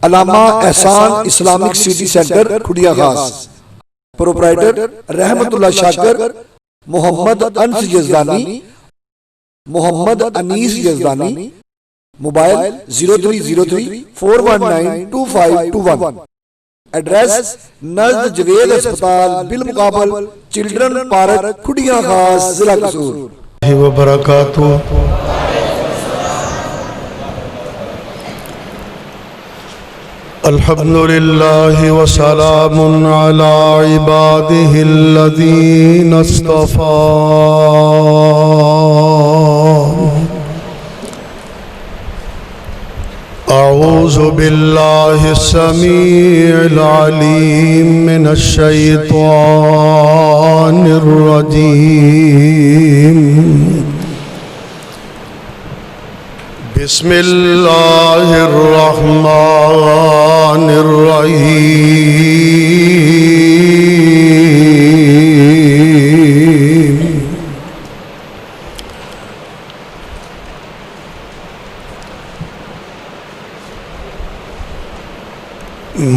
علامہ احسان Islamic city centre کھڑیا خاص، proprietor رحمت اللہ شاکر، محمد انس یزدانی، محمد انیس Yazdani, mobile 0303-419-2521، address نزد Javed اسپتال بالمقابل چلڈرن پارک کھڑیا خاص، ضلع قصور وبرکاتہ۔ الحمدللہ وسلام علی عبادہ الذین اصطفیٰ، اعوذ باللہ السمیع العلیم من الشیطان الرجیم، بسم اللہ الرحمن الرحیم،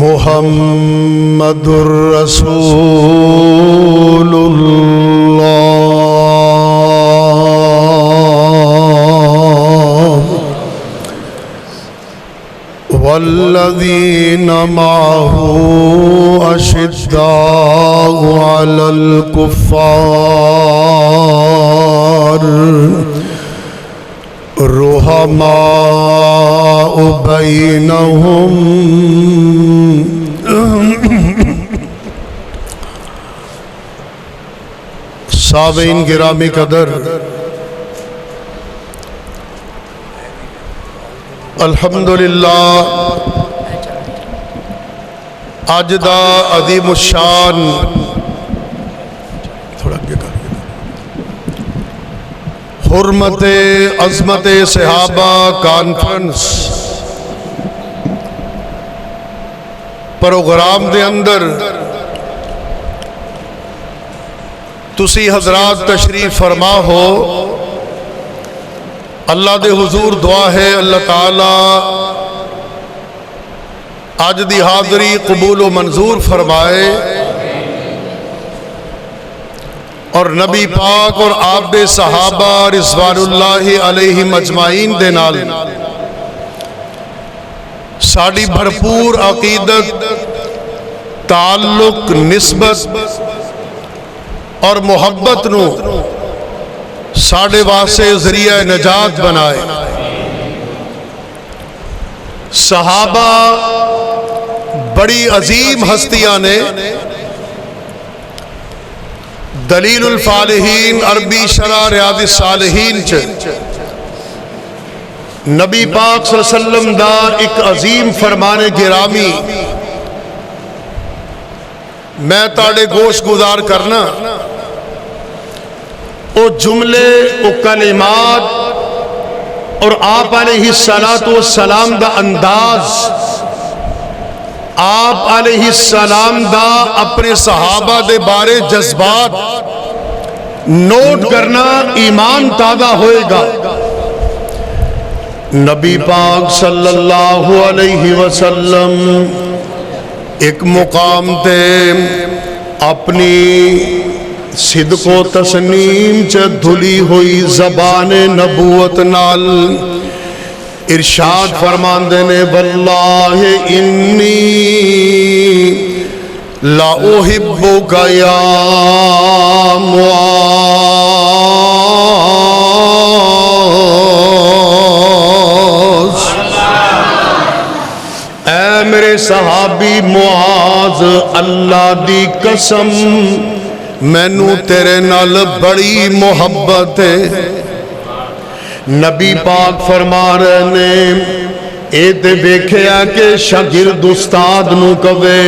محمد رسول اللہ والذین معه اشداء علی الکفار رحماء بینہم، سامعین گرامی قدر، الحمدللہ اج دا عظیم الشان حرمت عظمت صحابہ کانفرنس پروگرام دے اندر تسی حضرات تشریف فرما ہو۔ اللہ دے حضور دعا ہے اللہ تعالی آج دی حاضری قبول و منظور فرمائے، اور نبی پاک اور آپ دے صحابہ رضوان اللہ علیہم اجمعین دے نال ساڑی بھرپور عقیدت، تعلق، نسبت اور محبت نو ساڑے واسے ذریعہ نجات بنائے۔ صحابہ بڑی عظیم ہستیاں نے، دلیل الفالحین عربی شرح ریاض الصالحین چ نبی پاک صلی اللہ علیہ وسلم دا ایک عظیم فرمان گرامی میں تاڑے گوش گزار کرنا، او جملے او کلمات اور آپ علیہ السلام دا انداز، آپ علیہ السلام دا اپنے صحابہ دے بارے جذبات نوٹ کرنا ایمان تازہ ہوئے گا۔ نبی پاک صلی اللہ علیہ وسلم ایک مقام تے اپنی صدق و تسنیم چ دھلی ہوئی زبان نبوت نال ارشاد فرماندے نے، واللہ انی لا احبک یا معاذ، اے میرے صحابی معاذ، اللہ دی قسم مینوں تیرے نال بڑی محبت ہے۔ نبی پاک فرما رہے نے، اے تے ویکھیا کہ شاگرد استاد نو کہے،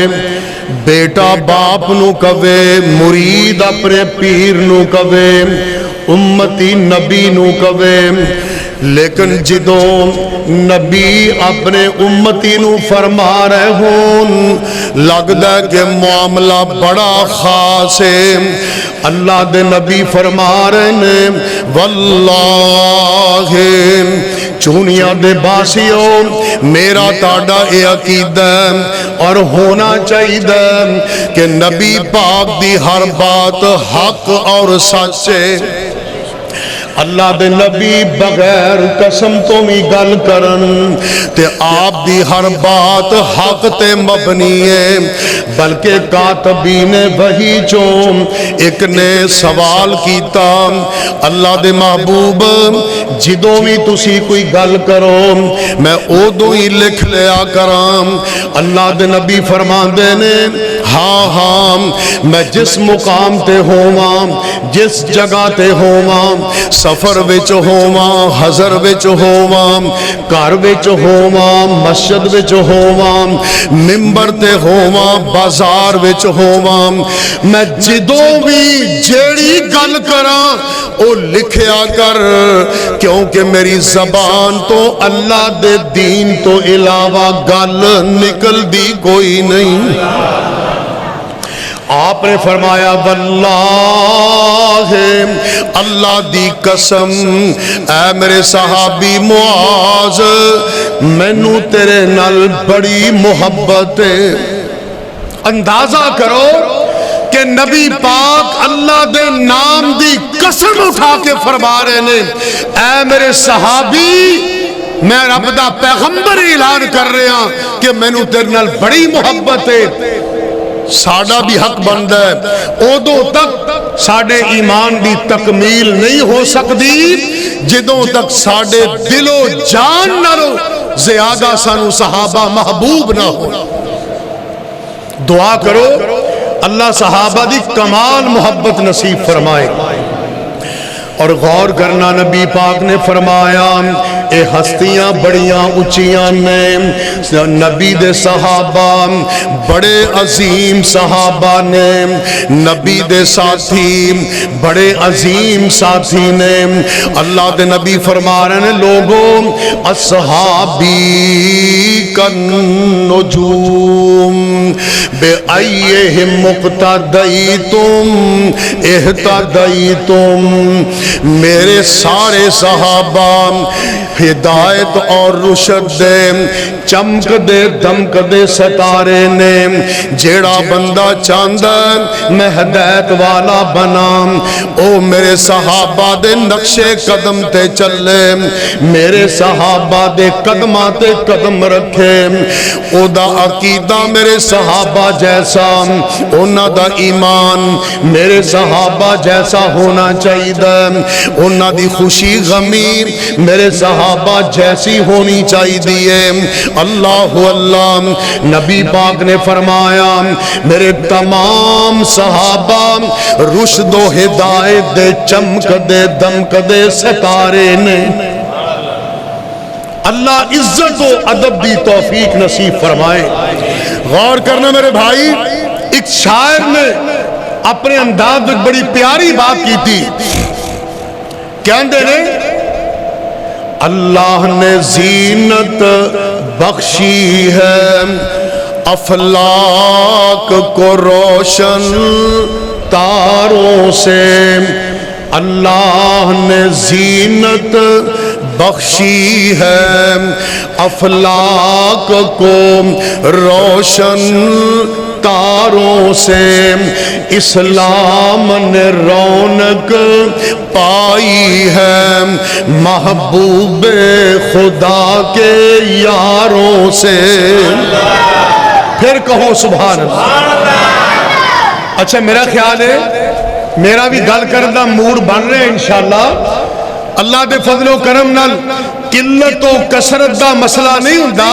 بیٹا باپ نو کہے، مرید اپنے پیر نو کہے، امتی نبی نو کہے، لیکن جدوں نبی اپنے امتی نو فرما رہے ہون لگدا ہے کہ معاملہ بڑا خاص ہے۔ اللہ دے نبی فرما رہے ہیں، واللہ چونیاں دے باسیو میرا تاڑا اے عقیدہ اور ہونا چاہیے کہ نبی پاک دی ہر بات حق اور سچے اللہ دے نبی بغیر قسم تو بھی گل کرن تے آپ دی ہر بات حق تے مبنی ہے بلکہ کاتبین وحی چوں ایک نے سوال کیتا اللہ دے محبوب جدوں بھی تسی کوئی گل کرو میں اودوں ہی لکھ لیا کرام اللہ دے نبی فرماندے نے ہاں ہاں میں جس مقام تے ہوواں جس جگہ تے ہوواں سفر وچ ہوواں حضر وچ ہوواں گھر وچ ہوواں مسجد وچ ہوواں منبر تے ہوواں بازار وچ ہوواں میں جدوں بھی جیڑی گل کراں او لکھیا کر کیونکہ میری زبان تو اللہ دے دین تو علاوہ گل نکل دی کوئی نہیں آپ نے فرمایا واللہ اللہ دی قسم اے میرے صحابی معاذ مینوں تیرے نال بڑی محبت ہے اندازہ کرو کہ نبی پاک اللہ دے نام دی قسم اٹھا کے فرما رہے نے اے میرے صحابی میں رب دا پیغمبر اعلان کر رہا کہ مینوں تیرے نال بڑی محبت ہے ساڑا بھی حق بندہ ہے اودوں تک ساڑے ایمان دی تکمیل نہیں ہو سکتی جدوں تک ساڑے دل و جان نہ رو زیادہ سانو صحابہ محبوب نہ ہو دعا کرو اللہ صحابہ دی کمال محبت نصیب فرمائے اور غور کرنا نبی پاک نے فرمایا اے ہستیاں بڑیاں اچیاں نے نبی دے صحابہ بڑے عظیم صحابہ نے نبی دے ساتھی بڑے عظیم ساتھی نے اللہ دے نبی فرما رہے ہیں لوگوں اصحابی کن نجوم بے ایہم مقتدیتم اہتدیتم میرے سارے صحابہ ہدایت اور رشد دے چمک دے دمک دے ستارے نے جیڑا بندہ چاندہ میں ہدایت والا بنا او میرے صحابہ دے نقشے قدم تے چلے میرے صحابہ دے قدمہ تے قدم رکھے او دا عقیدہ میرے صحابہ جیسا اونا دا ایمان میرے صحابہ جیسا ہونا چاہیے اونا دی خوشی غمی میرے صحابہ جیسی ہونی چاہیے اللہ اللہ نبی پاک نے فرمایا میرے تمام صحابہ رشد و ہدایت دے چمک دے دمک دے ستارے نے اللہ عزت و ادب دی توفیق نصیب فرمائے غور کرنا میرے بھائی ایک شاعر نے اپنے انداز میں بڑی پیاری بات کی تھی کہندے نے اللہ نے زینت بخشی ہے افلاک کو روشن تاروں سے اللہ نے زینت بخشی ہے افلاک کو روشن تاروں سے اسلام نے رونق پائی ہے محبوب خدا کے یاروں سے پھر کہو سبحان اللہ اچھا میرا خیال ہے میرا بھی گل کرنا موڈ بن رہے انشاءاللہ اللہ دے فضل و کرم نال قلت و کثرت دا مسئلہ نہیں ہوندا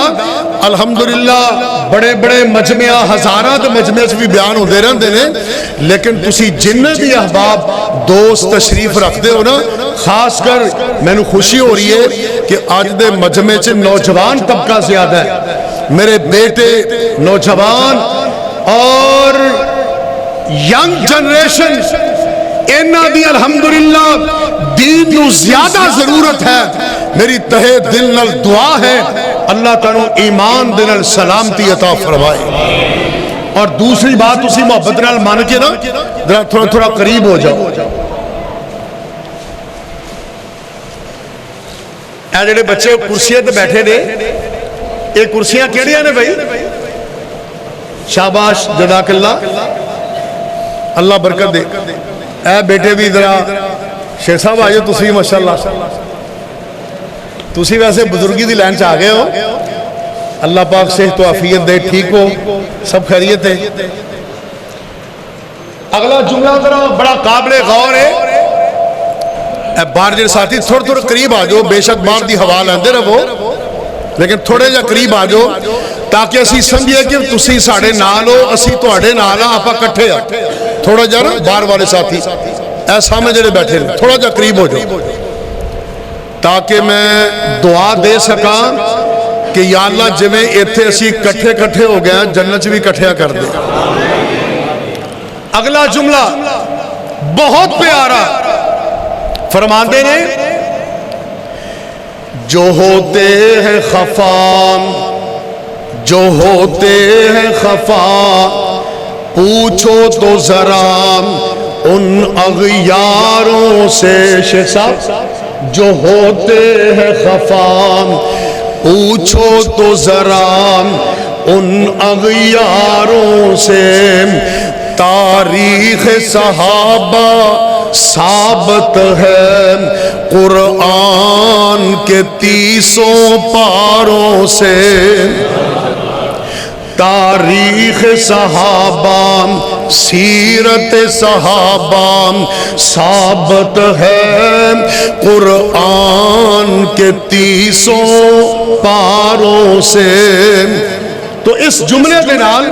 الحمدللہ بڑے بڑے مجمع ہزارات مجمع سے بھی بیان ہو دے رہے ہیں لیکن تسی جنہیں بھی احباب دوست تشریف رکھ دے ہو نا خاص کر میں نے خوشی ہو رہی ہے کہ آج دے مجمع سے نوجوان طبقہ زیادہ ہے میرے بیٹے نوجوان اور ینگ جنریشن اینا دی الحمدللہ دین نو زیادہ ضرورت ہے میری تہے دل نل دعا ہے اللہ تعالیٰ ایمان دل سلامتی عطا فرمائے اور دوسری بات اسی محبت نال مان کے نا تھوڑا تھوڑا قریب ہو جاؤ اے جڑے بچے کرسیاں تے بیٹھے نے یہ کرسیاں کیڑیاں نے بھائی شاباش جزاک اللہ اللہ برکت دے اے بیٹے بھی ذرا شیخ صاحب آئیے تسی ماشاءاللہ تسی ویسے بزرگی دی لائن چ آ گئے ہو اللہ پاک صحت و عافیت دے ٹھیک ہو سب خیریت ہے اگلا جملہ ذرا بڑا قابل غور ہے اے بار جڑے ساتھی تھوڑے تھوڑے قریب آ جاؤ بے شک بار دی ہوا لیندے رہو لیکن تھوڑے جا قریب آ جاؤ تاکہ اسی سمجھے کہ تسی ساڑے نال ہو اسی تواڈے نال ہاں آپا کٹھے ہاں تھوڑا جا نا بار والے ساتھی اے سامنے جڑے بیٹھے ہیں تھوڑا جا قریب ہو جاؤ تاکہ میں دعا دے سکاں کہ یا اللہ جویں ایتھے اسی کٹھے کٹھے ہو گئے جنت بھی کٹھیا کر دے اگلا جملہ بہت پیارا فرماندے نے جو ہوتے ہیں خفا جو ہوتے ہیں خفا پوچھو تو ذرا ان اغیاروں سے شیخ صاحب جو ہوتے ہیں خفا پوچھو تو ذرا ان اغیاروں سے تاریخ صحابہ ثابت ہے قرآن کے 30 پاروں سے تاریخ صحابہ سیرت صحابہ ثابت ہے قرآن کے 30 پاروں سے تو اس جملے کے نال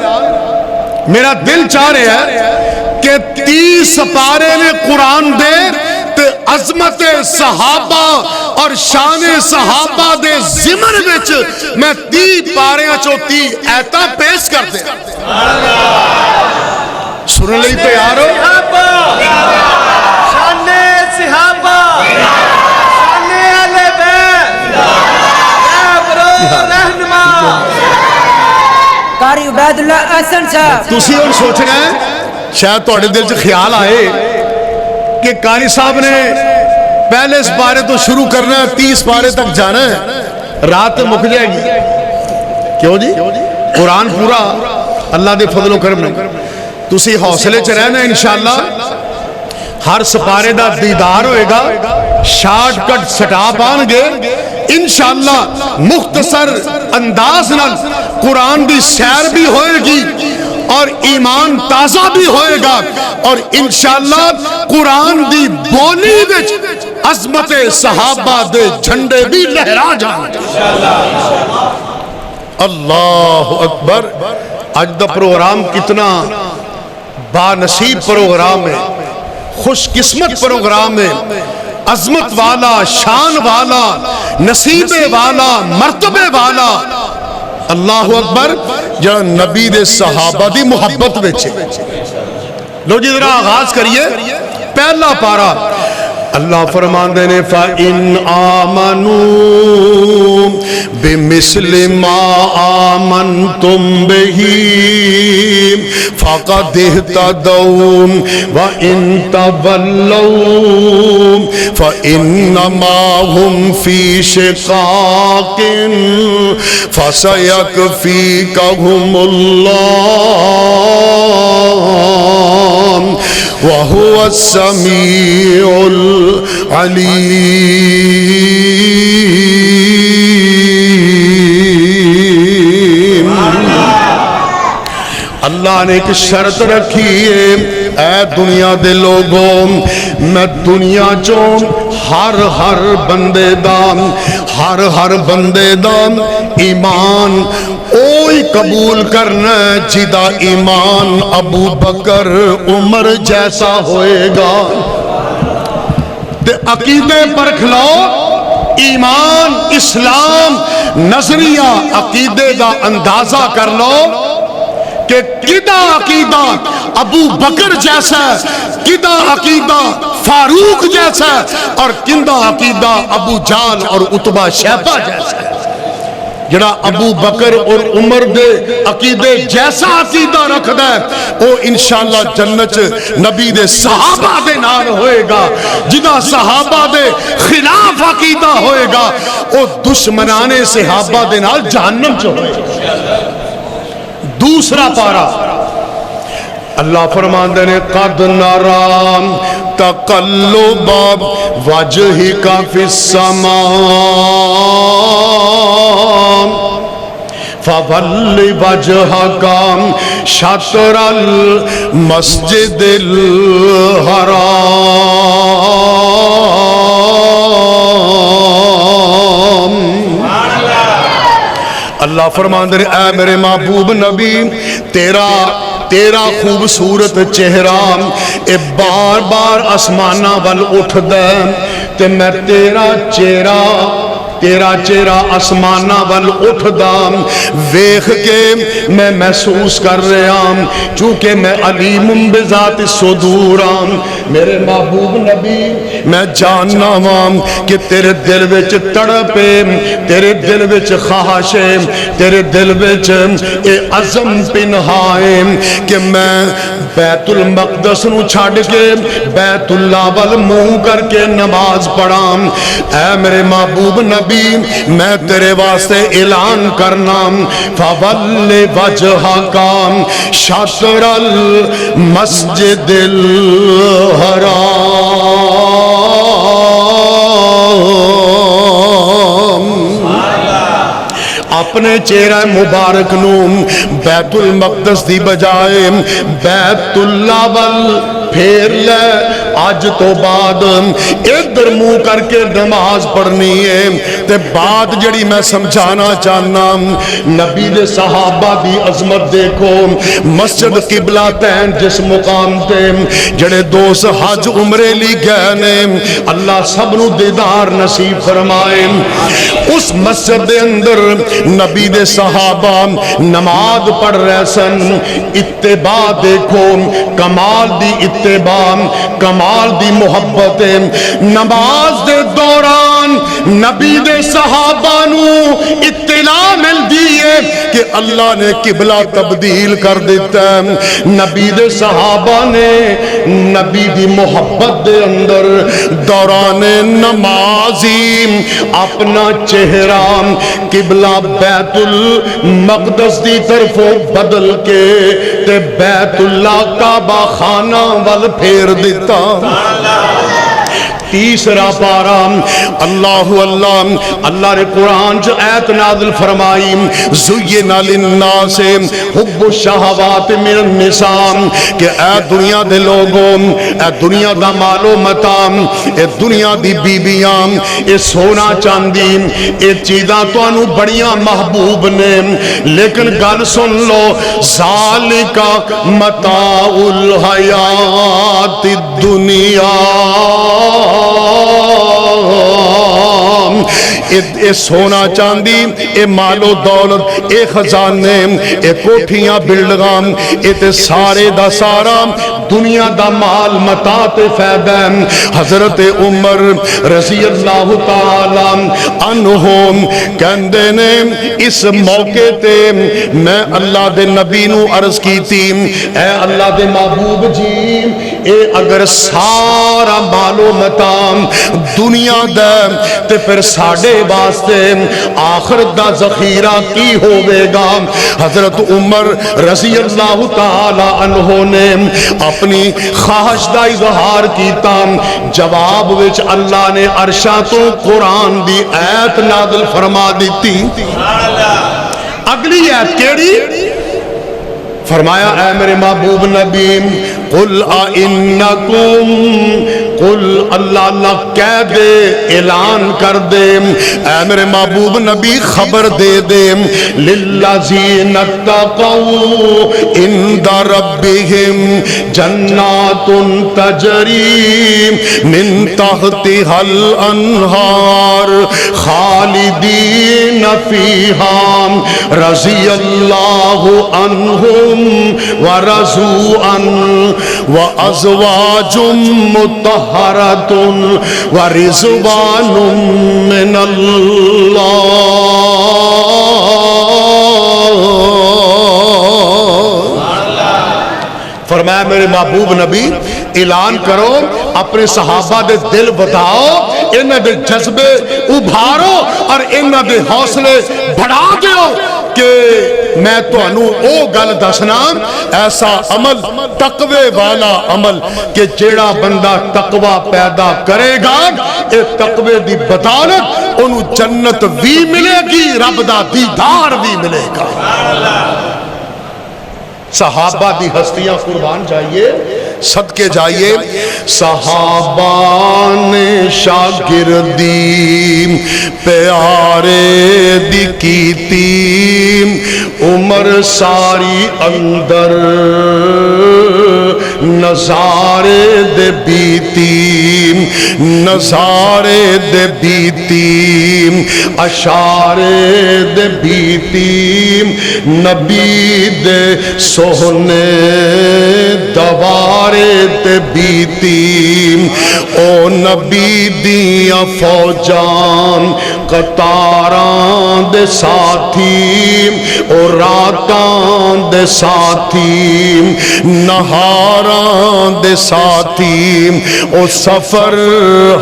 میرا دل چاہ رہا ہے کہ 30 پارے میں قرآن دے تے عظمت صحابہ اور شان صحابہ دے ضمن وچ میں 30 پاریاں چو 30 ایتا پیش کر دے سننے لئی تیار ہو شان صحابہ شان اہل بیت یا برو رہنما قاری عبید اللہ احسن صاحب تسی اور سوچ رہے ہیں شاید تواڈے دل چ خیال آئے کہ قاری صاحب نے پہلے اس پارے تو شروع کرنا ہے 30 پارے تک جانا ہے رات مک جائے گی کیوں جی قرآن پورا اللہ دے فضل و کرم نے تسی حوصلے چ رہنا انشاءاللہ ہر سپارے دا دیدار ہوئے گا شارٹ کٹ سٹاپ آن گے انشاءاللہ مختصر انداز نال قرآن دی سیر بھی ہوئے گی اور ایمان تازہ بھی ہوئے گا اور انشاءاللہ قرآن دی بولی وچ عظمت صحابہ دے جھنڈے بھی لہرا جان اللہ اکبر آج دا پروگرام کتنا بانصیب پروگرام ہے خوش قسمت پروگرام ہے عظمت والا شان والا نصیبے والا مرتبے والا اللہ اکبر جہاں نبی دے صحابہ دی محبت وچے لو جی ذرا آغاز کریے پہلا پارا اللہ فرماندے نے فَإِنْ آمَنُوا بِمِثْلِ مَا آمَنْتُمْ بِهِ فَقَدْ اهْتَدَوْا وَإِنْ تَوَلَّوْا فَإِنَّمَا هُمْ فِي شِقَاقٍ فَسَيَكْفِيكَهُمُ اللَّهُ وَهُوَ السَّمِيعُ الْعَلِيمُ اللہ نے ایک شرط رکھی ہے اے دنیا دے لوگوں میں دنیا چوں ہر بندے دا ایمان اوہی قبول کرنا ہے جدا ایمان ابو بکر عمر جیسا ہوئے گا تے عقیدے پر کھلاؤ ایمان اسلام نظریہ عقیدے دا اندازہ کر لو کہ کدا عقیدہ ابو بکر جیسا ہے کدا عقیدہ فاروق جیسا ہے اور کدا عقیدہ ابو جہل اور عتبہ شیبہ جیسا ہے جڑا ابو بکر اور عمر دے عقیدے جیسا عقیدہ رکھدا ہے او انشاءاللہ جنت نبی دے صحابہ دے نال ہوئے گا، جدا صحابہ دے خلاف عقیدہ ہوئے گا او دشمنان صحابہ دے نال جہنم چ ہوئے گا۔ دوسرا پارا اللہ فرماندے نے قد نرام تقلب وجہک فی السماء فول وجہک شطر المسجد الحرام۔ اللہ فرماندے نے اے میرے محبوب نبی تیرا خوبصورت چہرہ اے بار بار آسمانہ ول اٹھدا تے میں تیرا چہرہ آسمانہ ول اٹھدا ویکھ کے میں محسوس کر رہا ہوں چونکہ میں علیم بذات الصدور ہوں۔ میرے محبوب نبی میں جاننا ہوں کہ تیرے دل وچ تڑپ ہے، تیرے دل وچ خواہش ہے، تیرے دل وچ اے عزم پنہا ہے کہ میں بیت المقدس نو چھڑ کے بیت اللہ ول منہ کر کے نماز پڑھاں۔ اے میرے محبوب نبی میں تیرے واسطے اعلان کرنا فول وجہک شطر المسجد الحرام۔ اپنے چہرہ مبارک نو بیت المقدس دی بجائے بیت اللہ ول پھیر لے، آج تو بعد ادھر منہ کر کے نماز پڑھنی ہے۔ تے بات جڑی میں سمجھانا چاہنا نبی دے صحابہ دی عظمت دیکھو، مسجد قبلہ تین جس مقام تے جڑے دوست حج عمرے لی گئے نے اللہ سب نو دیدار نصیب فرمائے۔ اس مسجد دے اندر نبی دے صحابہ نماز پڑھ رہے سن، اتباع دیکھو، کمال دی اتباع، کمال دی محبت۔ نماز دے دوران نبی دے صحابہ نو اطلاع مل دیئے کہ اللہ نے قبلہ تبدیل کر دیتا ہے۔ نبی دے صحابہ نے نبی دی محبت دے اندر دوران نمازی اپنا چہرہ قبلہ بیت المقدس دی طرف بدل کے تے بیت اللہ کعبہ خانہ ول پھیر دیتا۔ تیسرا پارا اللہ اللہ نے قرآن جو ایت نازل فرمائی زین للناس حب الشہوات من النساء کہ اے دنیا دے لوگوں، اے دنیا دا مال و متاع، اے دنیا دی بیبیاں، اے سونا چاندی، اے چیزاں تانوں بڑیاں محبوب نے، لیکن گل سن لو ذالک متاع الحیات الدنیا۔ اے سونا چاندی، اے مال و دولت، اے خزانے، اے کوٹھیاں بلڈنگاں، اے تے سارے دا سارا دنیا دا مال متاع تے فائدہ۔ حضرت عمر رضی اللہ تعالی عنہ کہندے نے اس موقع تے میں اللہ دے نبی نو عرض کی تھی اے اللہ دے محبوب جی اے اگر سارا مال و متاع دنیا دا تے پھر ساڑے واسطے آخرت دا ذخیرہ کی ہوئے گا۔ حضرت عمر رضی اللہ تعالی عنہ نے اپنی خواہش دا اظہار کیتا، جواب وچ اللہ نے عرشاں تو قرآن دی ایت نازل فرما دیتی۔ اگلی ایت کیڑی؟ فرمایا اے میرے محبوب نبی قل آئنکم، قل اللہ اللہ کہہ دے، اعلان کر دے، اے میرے محبوب نبی خبر دے دے للذین اتقوا عند ربہم جنات تجری من تحتہا الانہار خالدین فیہا رضی اللہ عنہم ورضوا عنہ وازواج مطہرۃ ورضوان من اللہ۔ فرمایا میرے محبوب نبی اعلان کرو اپنے صحابہ دے دل بتاؤ انہاں دے جذبے ابھارو اور انہاں دے حوصلے بڑھا دیو کہ میں تانوں او گل دسنا ایسا عمل تقوی والا عمل کہ جیڑا بندہ تقوی پیدا کرے گا اے تقوی دی بدولت انہوں جنت بھی ملے گی رب دا دیدار بھی ملے گا صحابہ دی ہستیاں قربان جائیے صدقے جائیے صحابہ نے شاگردی پیارے دی کیتی عمر ساری اندر نظارے دے بیتی نظارے دے بیتی اشارے دے بیتی نبی دے سوہنے دوارے تے بیتی او نبی دیاں فوجان قطاراں دے ساتھی او راتاں دے ساتھی نہاراں دے ساتھی او سفر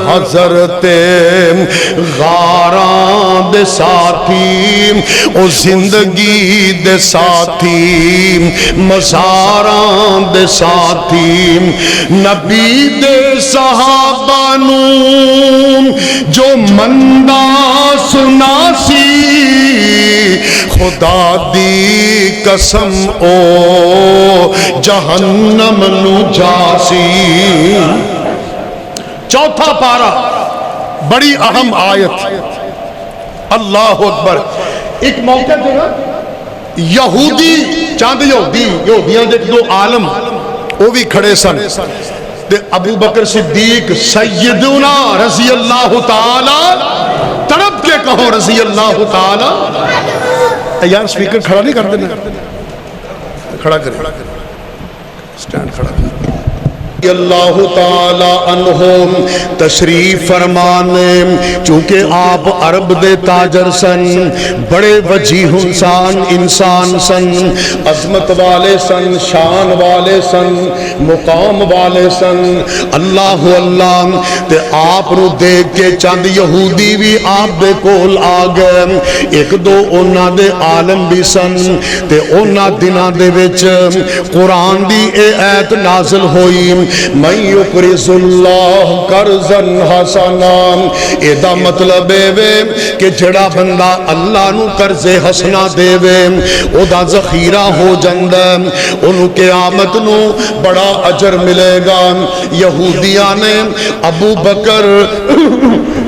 حضرت غاراں دے ساتھی او زندگی دے ساتھی مزاراں دے ساتھی نبی دے صحابہ نوں جو مندہ سنا سی خدا دی قسم او جہنم نو جاسی چوتھا پارہ بڑی اہم آیت اللہ اکبر ایک موقع جو نا یہودی چاند یہودیاں دے دو عالم وہ بھی کھڑے سن تے ابو بکر صدیق سیدنا رضی اللہ تعالی تڑپ کے کہو رضی اللہ تعالی یار سپیکر کھڑا نہیں کر دینا کھڑا کرے سٹینڈ کھڑا کرے اللہ تعالی عنہم تشریف فرمانے چونکہ آپ عرب دے تاجر سن بڑے وجیہ انسان سن عظمت والے سن شان والے سن مقام والے سن اللہ اللہ تے آپ نو دیکھ کے چند یہودی بھی آپ دے کول آ گئے ایک دو اونا دے عالم بھی سن تے اونا دنہ دے وچ قرآن دی اے ایت نازل ہوئی من یقرض اللہ قرضا حسنا ایدہ مطلب ہے کہ جڑا بندہ اللہ نو قرض حسنا دے وے او دا ذخیرہ ہو جندہ انہوں قیامت نو بڑا اجر ملے گا یہودیاں نے ابو بکر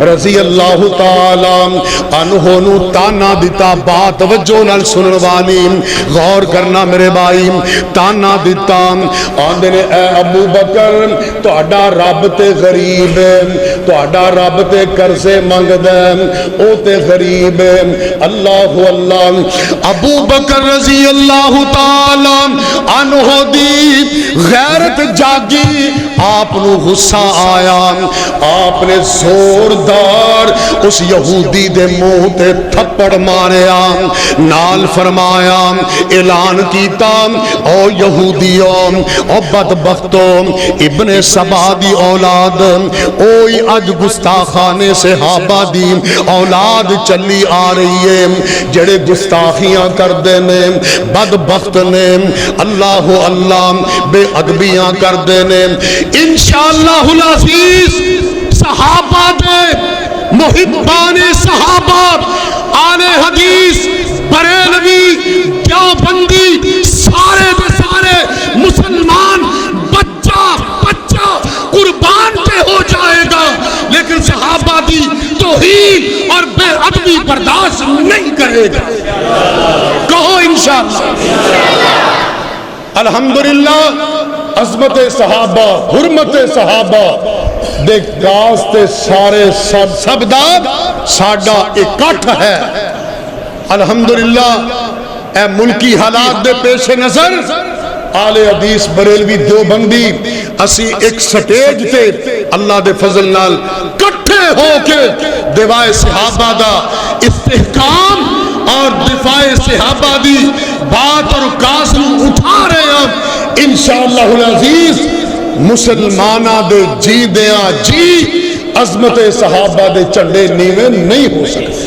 رضی اللہ تعالی عنہ نو تانا دیتا بات توجہ نال سنن والی غور کرنا میرے بھائی تانا دیتا آندے نے اے ابو بکر تہاڈا رب تے غریب ہے تہاڈا رب تے قرضے منگدا ہے او تے غریب ہے اللہ اللہ ابو بکر رضی اللہ تعالی عنہ دی غیرت جاگی آپ نو غصہ آیا آپ نے زوردار اس یہودی دے منہ تے تھپڑ ماریا نال فرمایا اعلان کیتا او یہودیوں او بدبختوں ابن سبا دی اولاد اوئی اج گستاخانے صحابہ دی اولاد چلی آ رہی ہے جڑے گستاخیاں کر دینے بدبخت نے اللہ اللہ بے ادبیاں کر دینے انشاءاللہ العزیز صحابہ دے محبان صحابہ آل حدیث بریلوی دیوبندی سارے دے سارے مسلمان بچہ قربان پہ ہو جائے گا لیکن صحابہ دی توہین اور بے ادبی برداشت نہیں کرے گا کہو انشاءاللہ الحمدللہ عظمت صحابہ حرمت صحابہ دیکھ گاستے سارے سب داد ساڑھا اکٹھ ہے الحمدللہ اے ملکی حالات دے پیش نظر آل حدیث بریلوی دیوبندی اسی ایک سٹیج تے اللہ دے فضل نال کٹھے ہو کے دفاع صحابہ دا استحکام اور دفاع صحابہ دی بات اور کاز اٹھا رہے ہیں انشاءاللہ العزیز مسلمانہ دے جی دیاں جی عظمت صحابہ دے چنڈے نیوے نہیں ہو سکتے.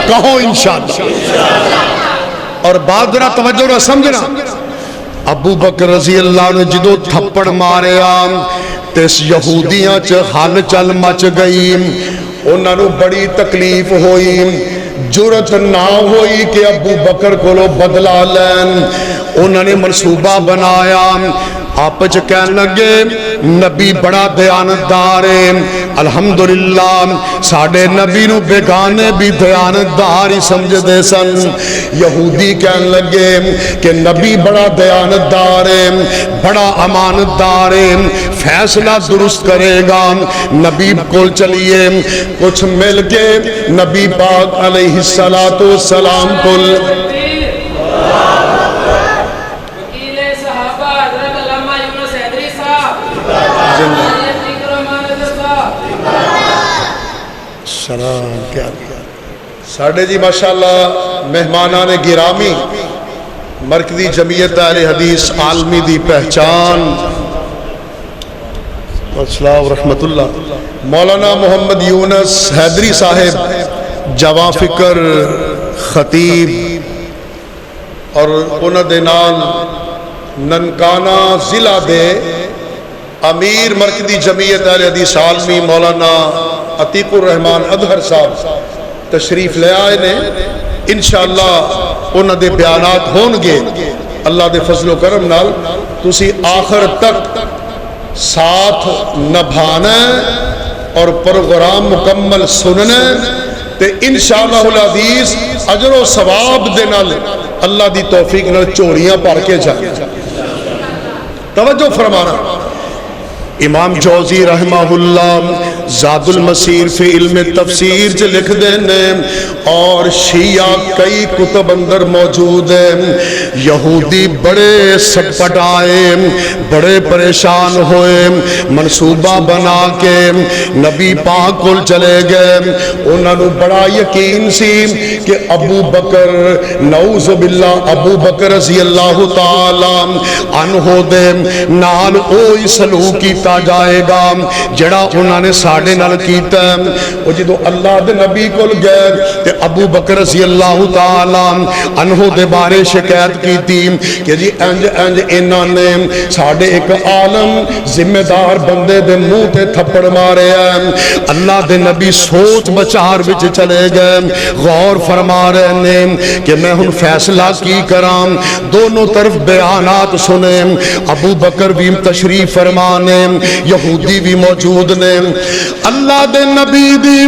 کہو انشاءاللہ. اور بات ذرا توجہ نہ سمجھنا، ابو بکر رضی اللہ عنہ جدو تھپڑ ماریا تے اس یہودیاں چ حل چل مچ گئی، انہاں نو بڑی تکلیف ہوئی، جرت نہ ہوئی کہ ابو بکر کولو بدلہ لین. انہوں نے منصوبہ بنایا، آپچ کہنے لگے نبی بڑا دیانتدار ہے، الحمدللہ ساڑھے نبی نو بیگانے بھی دیانتدار ہی سمجھ دے سن. یہودی کہنے لگے کہ نبی بڑا دیانتدار ہے، بڑا امانتدار ہے، فیصلہ درست کرے گا. نبی کول چلیے، کچھ مل کے نبی پاک علیہ السلام کول سلام. کیا ساڑھے جی ماشاءاللہ مہمانان گرامی، مرکزی جمعیت اہل حدیث عالمی دی پہچان، السلام ورحمت اللہ، مولانا محمد یونس حیدری صاحب جواں فکر خطیب، اور انہاں دے نال ننکانہ ضلع دے امیر مرکزی جمعیت اہل حدیث عالمی مولانا عتیق الرحمان اظہر صاحب تشریف لے آئے نے. انشاءاللہ انہاں دے بیانات ہون گے اللہ دے فضل و کرم نال. تسی آخر تک ساتھ نبھانا اور پروگرام مکمل سننا تے انشاءاللہ العزیز اجر و ثواب دے نال اللہ دی توفیق نال چوریاں پار کے جائیں. توجہ فرمانا، امام جوزی رحمہ اللہ زاد المسیر فی علم تفسیر جو لکھ دینے، اور شیعہ کئی کتب اندر موجود ہیں. یہودی بڑے سٹپٹ آئے، بڑے پریشان ہوئے، منصوبہ بنا کے نبی پاک کو چلے گئے. انہوں نے بڑا یقین سی کہ ابو بکر نعوذ باللہ ابو بکر رضی اللہ تعالی عنہ دے نال اوہی سلوک کیتا جائے گا جڑا انہوں نے ساڑھے نال کیتا ہے. وہ جدو اللہ دے نبی کو گئے تے ابو بکر رضی اللہ تعالی عنہ دے بارے شکایت کی تھی کہ جی انج انج انہوں نے ساڑھے ایک عالم ذمہ دار بندے دے منہ تے تھپڑ مارے ہیں. اللہ دے نبی سوچ بچار بچ چلے گئے، غور فرما رہے ہیں کہ میں ہن فیصلہ کی کرام. دونوں طرف بیانات سنے، ابو بکر بھی تشریف فرمانے، یہودی بھی موجود نے. اللہ دے نبی دی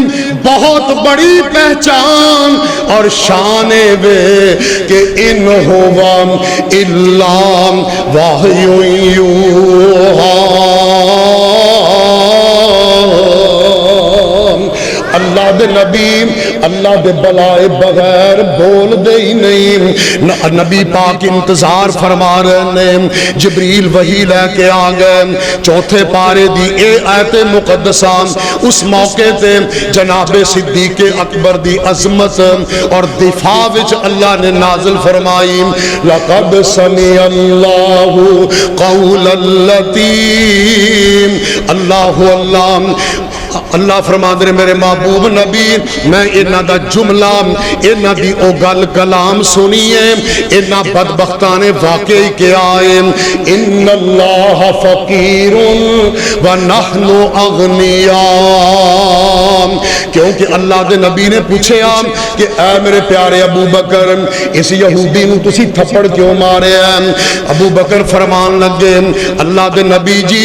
بہت بڑی پہچان اور شان وے کہ ان ہوا الا وحی یوحی. اللہ دے نبی اللہ دے بلائے بغیر بول دے ہی نہیں. نبی پاک انتظار فرما رہے ہیں، جبریل وحی لے کے آ گئے. چوتھے پارے دی اے آیت مقدسہ اس موقع تے جناب صدیق اکبر دی عظمت اور دفاع وچ اللہ نے نازل فرمائی. لقد سمع اللہ قول اللتی، اللہ اللہ فرما دے میرے محبوب نبی میں انہاں دا جملہ انہاں دی او گل کلام سنیے. انہاں بدبختان واقعی کے آئے، ان اللہ فقیر ونحن اغنیاء. کیونکہ اللہ دے نبی نے پوچھے کہ اے میرے پیارے ابو بکر اس یہودی نو تسی تھپڑ کیوں مارے ہیں؟ ابو بکر فرمان لگے اللہ دے نبی جی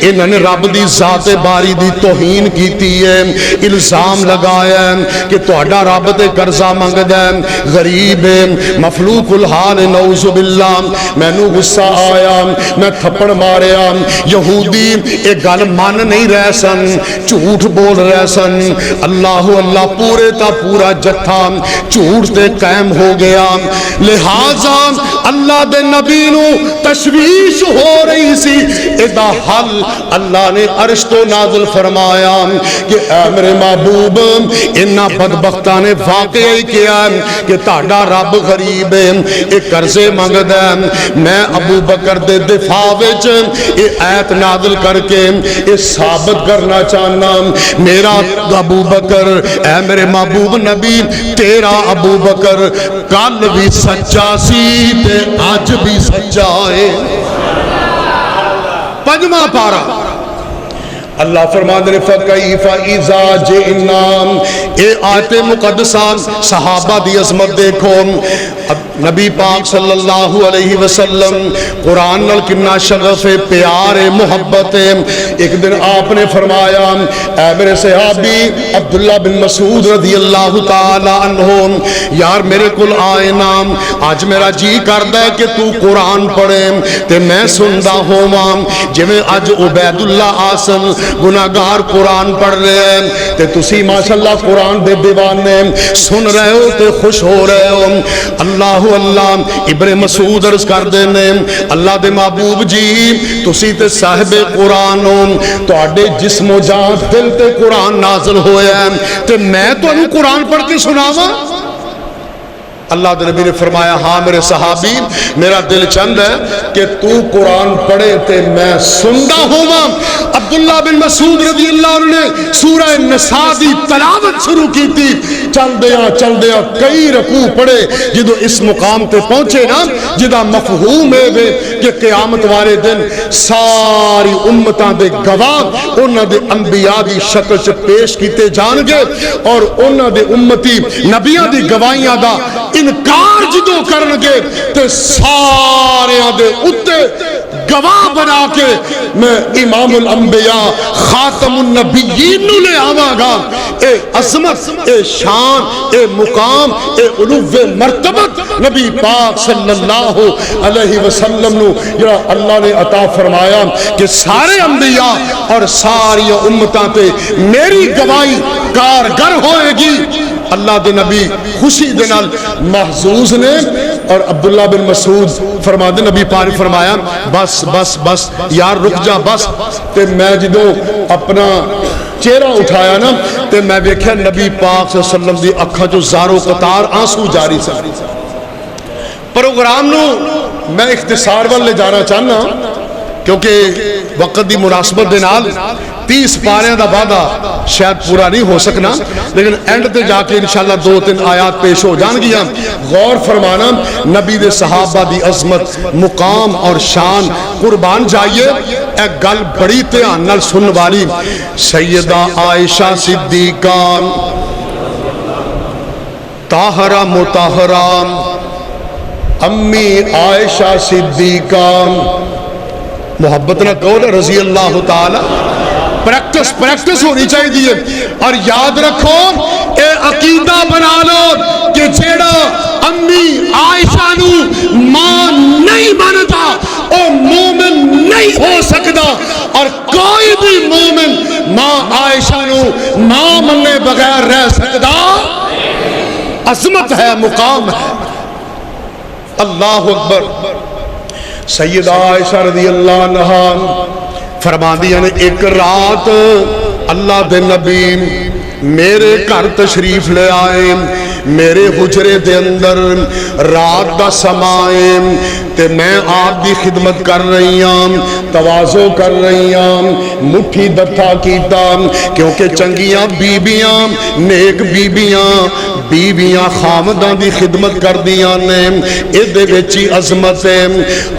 انہاں نے رب دی ذات باری دی توہین کیتی ہے، الزام لگایا ہے کہ تہاڈا رب تے قرضہ منگدا ہے، غریب ہے، مفلوق الحال، نعوذ باللہ. مینوں غصہ آیا، میں تھپڑ ماریا. یہودی اے گل مان نہیں رہ سن، جھوٹ بول رہے سن. اللہ اللہ پورے تا پورا جتھا جھوٹ تے قائم ہو گیا. لہذا اللہ دے نبی نو تشویش ہو رہی سی، ادا حل اللہ نے عرش تو نازل فرمایا. کہ اے میرے محبوب انہاں بدبختاں نے واقعہ ہی کیا کہ تہاڈا رب غریب ہے، ایک قرضے منگدا ہے، میں ابو بکر دے دفاع وچ یہ آیت نازل کر کے یہ ثابت کرنا چاہنا میرا ابو بکر اے میرے محبوب نبی تیرا ابو بکر کل بھی سچا سی تے آج بھی سچا ہے۔ پنجواں پارا اللہ فرماتے ہیں فَكَيْفَ إِذَا جِئْنَا، اے آیت مقدسہ صحابہ دی عظمت دیکھو، نبی پاک صلی اللہ علیہ وسلم قرآن نال کنا شغف پیار محبت ہے۔ ایک دن آپ نے فرمایا اے میرے صحابی عبداللہ بن مسعود رضی اللہ تعالی عنہ یار میرے کل آئے نام آج میرا جی کردہ ہے کہ تو قرآن پڑھے تے میں سندہ ہوا جی میں آج عبید اللہ آسن گناہگار قرآن پڑھ رہے ہیں تے تسی ماشاءاللہ قرآن دے دیوانے سن رہے ہو تے خوش ہو رہے ہو۔ اللہ اللہ ابن مسعود عرض کر دینے اللہ دے محبوب جی تسی تے صاحب قرآن ہو تو آڈے جسم و جان دل تے قرآن نازل ہوئے ہیں تے میں تو انہوں قرآن پڑھ کے سناوا۔ اللہ دے نبی نے فرمایا ہاں میرے صحابی میرا دل چند ہے کہ تو قرآن پڑھے تے میں سندہ ہوا۔ عبداللہ بن مسعود رضی اللہ عنہ نے سورہ نساء دی تلاوت شروع کی تھی، چل دیا کئی رکوع پڑھے جدو اس مقام تے پہنچے نا جدا مفہوم ہے کہ قیامت والے دن ساری امتاں دے گواہ انہاں دے انبیاء دی شکل سے پیش کیتے جان گے اور انہاں دے امتی نبیاں دی گواہیاں دا انکار جدو کرنگے تے سارے دے اتے گواہ بنا کے میں امام الانبیاء خاتم النبیین نو لے آواں گا۔ اے عظمت اے شان اے مقام اے علو مرتبت نبی پاک صلی اللہ علیہ وسلم نو یا اللہ نے عطا فرمایا کہ سارے انبیاء اور ساری امتاں تے میری گواہی کارگر ہوئے گی۔ اللہ دے نبی خوشی دے نال محظوظ نے اور عبداللہ بن مسعود فرما دے نبی پاک نے فرمایا بس بس بس یار رک جا بس تے میں جدو اپنا چہرہ اٹھایا نا تے میں دیکھا نبی پاک صلی اللہ علیہ وسلم دی اکھاں جو زارو قطار آنسو جاری سے۔ پروگرام نو میں اختصار وال لے جانا چاہنا کیونکہ وقت دی مناسبت دے نال 30 پاریاں دا وعدہ شاید پورا نہیں ہو سکنا لیکن اینڈ تے جا کے انشاءاللہ 2-3 آیات پیش ہو جان گیا۔ غور فرمانا نبی دے صحابہ دی عظمت مقام اور شان قربان جائیے ایک گل بڑی دھیان نال سن والی سیدہ عائشہ صدیقہ طاہرہ مطہرہ امی عائشہ صدیقہ محبت نہ کہو نا رضی اللہ تعالی پریکٹس ہونی چاہیے اور یاد رکھو اے عقیدہ بنا لو کہ جیڑا امی عائشہ نو ماں نہیں مانتا او مومن نہیں ہو سکتا اور کوئی بھی مومن ماں عائشہ نو ماں مننے بغیر رہ سکتا۔ عظمت ہے مقام ہے۔ اللہ اکبر۔ سیدہ عائشہ رضی اللہ عنہا فرما دیا نے ایک رات اللہ دے نبی میرے گھر تشریف لے آئے میرے حجرے دے اندر رات دا سمائے تے میں آپ دی خدمت کر رہی ہوں تواضع کر رہی ہوں مٹھی دتھا کیتا کیونکہ چنگیاں بیبیاں نیک بیبیاں خامداں دی خدمت کر دیاں نے ادھے وچی عظمت ہے۔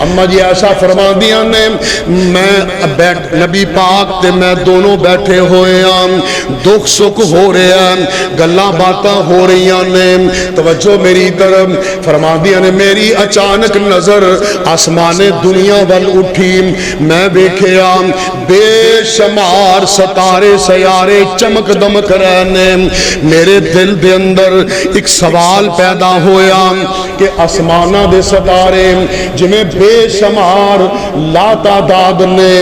اما جی ایسا فرما دیاں نے میں نبی پاک تے میں دونوں بیٹھے ہوئے ہیں دکھ سکھ ہو رہے ہیں گلاں باتاں ہو رہی ہیں توجہ میری طرف فرما دیا نے میری اچانک نظر آسمان دنیا وال اٹھی میں دیکھیا بے شمار ستارے سیارے چمک دمک رہنے میرے دل دے اندر ایک سوال پیدا ہویا کہ آسمانہ دے ستارے جنہیں بے شمار لا تعداد نے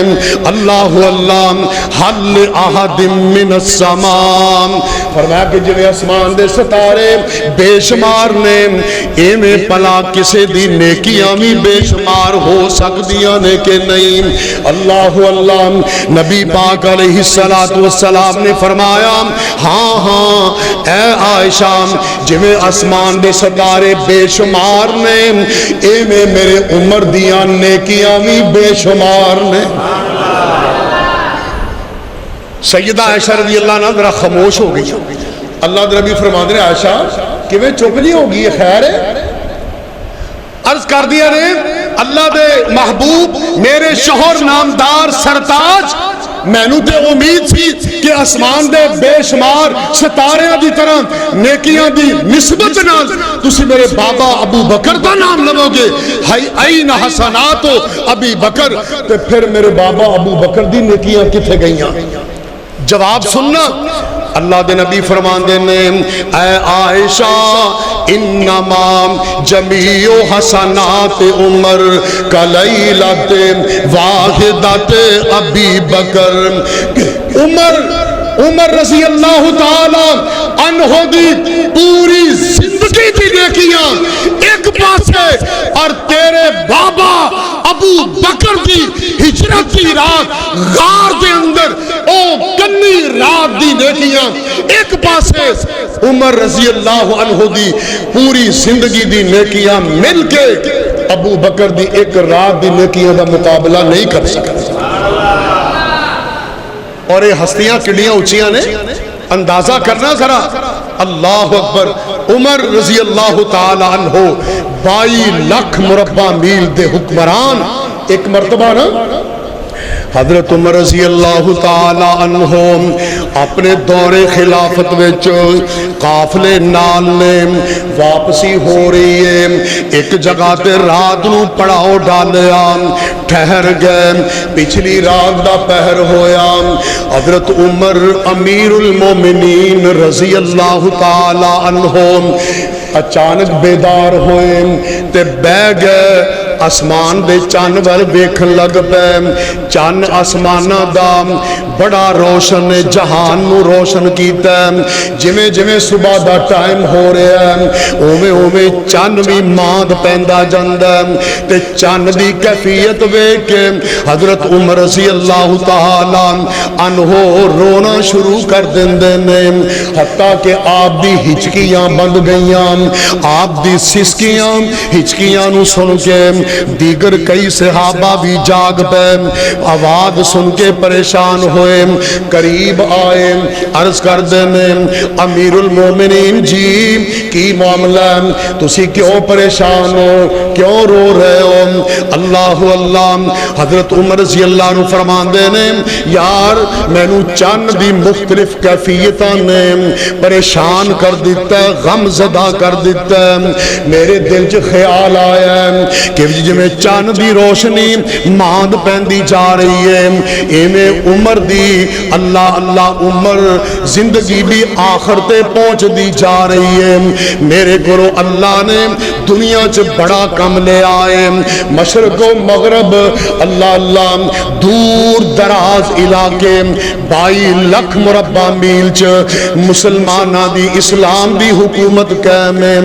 اللہ اللہ حل احد من السماء فرمایا کہ جنہیں آسمان دے ستارے بے شمار نے ایمیں پلا کسے دی نیکیاں بھی بے شمار ہو سکدیاں نے کہ نہیں؟ اللہ اللہ نبی پاک علیہ السلام نے فرمایا ہاں ہاں اے عائشہ جویں آسمان دے ستارے بے شمار نے ایویں میرے عمر دیاں نیکیاں بھی بے شمار نے۔ سیدہ عائشہ رضی اللہ عنہ ذرا خاموش ہو گئی۔ اللہ دے نبی فرماندے نے عائشہ کیویں چپ نہیں ہوگی، یہ خیر ہے؟ عرض کر دیا نے اللہ دے محبوب میرے شوہر نامدار سرتاج مینوں تے امید سی کہ آسمان دے بے شمار ستاریاں دی طرح نیکیاں دی نسبت نال تسی میرے بابا ابو بکر دا نام لو گے، این حسنات ابی بکر، تے پھر میرے بابا ابو بکر دی نیکیاں کتھے گئیاں؟ جواب سننا اللہ دے نبی فرماندے نے اے عائشہ انما جمیع حسنات عمر کلیلۃ واحدۃ ابی بکر۔ عمر رضی اللہ تعالی عنہ دی پوری زندگی دی نیکیاں ایک پاسے اور تیرے بابا ابو بکر دی ہجرت دی رات غار دے اندر او کنی رات دی نیکیاں ایک پاسے، عمر رضی اللہ عنہ دی پوری زندگی دی نیکیاں مل کے ابو بکر دی ایک رات دی نیکیاں دا مقابلہ نہیں کر سکتے۔ اور یہ ہستیاں کڑیاں اونچیاں نے، اندازہ کرنا ذرا، اللہ اکبر۔ عمر رضی اللہ تعالی عنہ 22 لاکھ مربع میل دے حکمران، ایک مرتبہ نا حضرت عمر رضی اللہ تعالی عنہ اپنے دور خلافت وچ قافلے نال نے واپسی ہو رہی ہے، ایک جگہ تے رات نو پڑاؤ ڈالیا، ٹھہر گئے، پچھلی رات دا پہر ہویا، حضرت عمر امیر المومنین رضی اللہ تعالی عنہ اچانک بیدار ہوئے تے بہ گئے، آسمان دے چان ول ویکھن لگ پے، چان آسماناں دا بڑا روشن جہان نو روشن کیتا ہے، جویں جویں صبح دا ٹائم ہو رہا ہے اوویں اوویں چان بھی ماند پیندا جاندا ہے، تے چان دی کیفیت ویکھ کے حضرت عمر رضی اللہ تعالی عنہ رونا شروع کر دیندے نے، حتیٰ کہ آپ دی ہچکیاں بند گئیاں، آپ دی سسکیاں ہچکیاں نو سن کے دیگر کئی صحابہ بھی جاگ پے، آواز سن کے پریشان ہوئے، قریب آئے، عرض کر دینے امیر المومنین جی کی معاملہ، تسی کیوں پریشان ہو، کیوں رو رہے ہو؟ اللہ اللہ حضرت عمر رضی اللہ عنہ فرمان دینے یار مینو چند دی مختلف کیفیتاں نے پریشان کر دیتا ہے، غم زدہ کر دیتا ہے، میرے دل چ خیال آیا ہے کہ جویں چاند دی روشنی ماند پیندی جا رہی ہے ایویں عمر دی اللہ اللہ عمر زندگی بھی آخر تے پہنچ دی جا رہی ہے، میرے کو اللہ نے دنیا چ بڑا کم لے آئے، مشرق و مغرب اللہ اللہ دور دراز علاقے 22 لاکھ مربع میل چ مسلمانہ دی اسلام دی حکومت قائم ہے،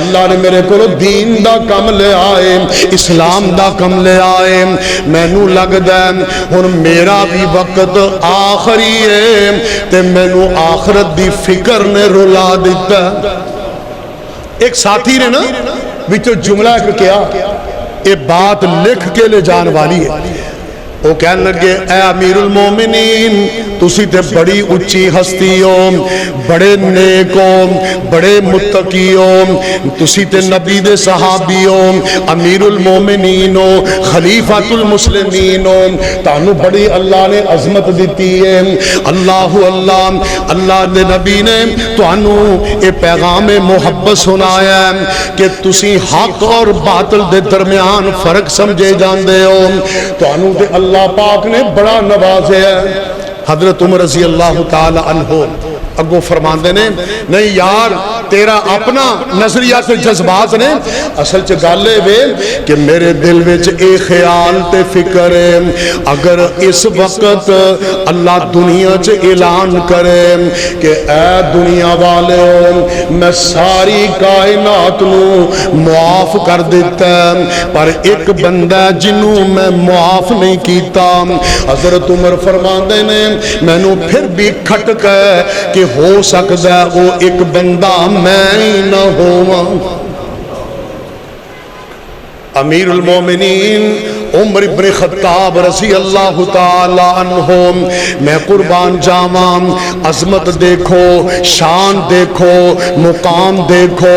اللہ نے میرے کو دین دا کم لے آئے، اسلام دا کم لے آئے، مینو لگدا ہے ہن میرا بھی وقت آخری ہے تے مینو آخرت دی فکر نے رلا دیتا۔ ایک ساتھی نے نا وچ جملہ کیا یہ بات لکھ کے لے جان والی ہے، وہ کہنے لگے اے امیر المومنین تسی تے بڑی اچھی ہستی ہو، بڑے نیک ہو، بڑے متقی ہو، تسی تے نبی دے صحابی ہو، امیر المومنین ہو، خلیفۃ المسلمین ہو، تانوں بڑی اللہ نے عظمت دیتی ہے، اللہ اللہ اللہ دے نبی نے تانوں اے پیغام محبت سنایا ہے کہ تسی حق اور باطل دے درمیان فرق سمجھے جاندے ہو، تانوں تے اللہ پاک نے بڑا نوازے ہے۔ حضرت عمر رضی اللہ تعالی عنہ اگوں فرماندے نے نہیں یار تیرا اپنا نظریہ تے جذبات نے، اصل چ گل وے کہ میرے دل وچ اے خیال تے فکر ہے اگر اس وقت اللہ دنیا چ اعلان کرے کہ اے دنیا والے میں ساری کائنات نو معاف کر دیتا ہے پر ایک بندہ جنوں میں معاف نہیں کیتا، حضرت عمر فرماندے نے مینوں پھر بھی کھٹک ہے کہ ہو سکتا ہے وہ ایک بندہ میں ہی نہ ہوا۔ امیر المومنین عمر ابن خطاب رضی اللہ تعالی عنہ، میں قربان جاواں عظمت دیکھو، شان دیکھو، مقام دیکھو،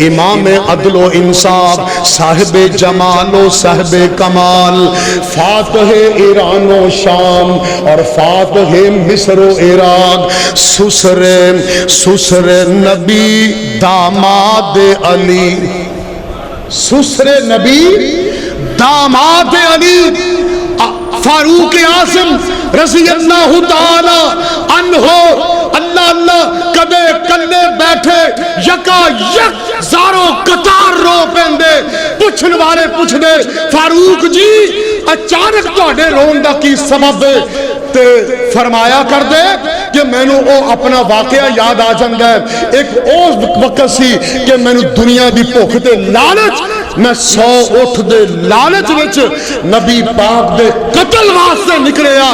امام عدل و انصاف، صاحب جمال و صاحب کمال، فاتح ایران و شام اور فاتح مصر و عراق، سسر نبی داماد علی، سسر نبی داماد علی، فاروق اعظم رضی اللہ تعالی عنہ، اللہ اللہ کدے کلے بیٹھے یکا یک زاروں قطار رو پیندے، پوچھن والے پوچھ دے فاروق جی اچانک تہاڈے رون دا کی سبب ہے؟ تے فرمایا کر دے کہ مینوں او اپنا واقعہ یاد آ جاندا ہے، ایک اس وقت سی کہ مینوں دنیا دی بھوک تے لالچ، میں 100 اٹھ دے لالچ وچ نبی پاک دے قتل واسطے نکلیا،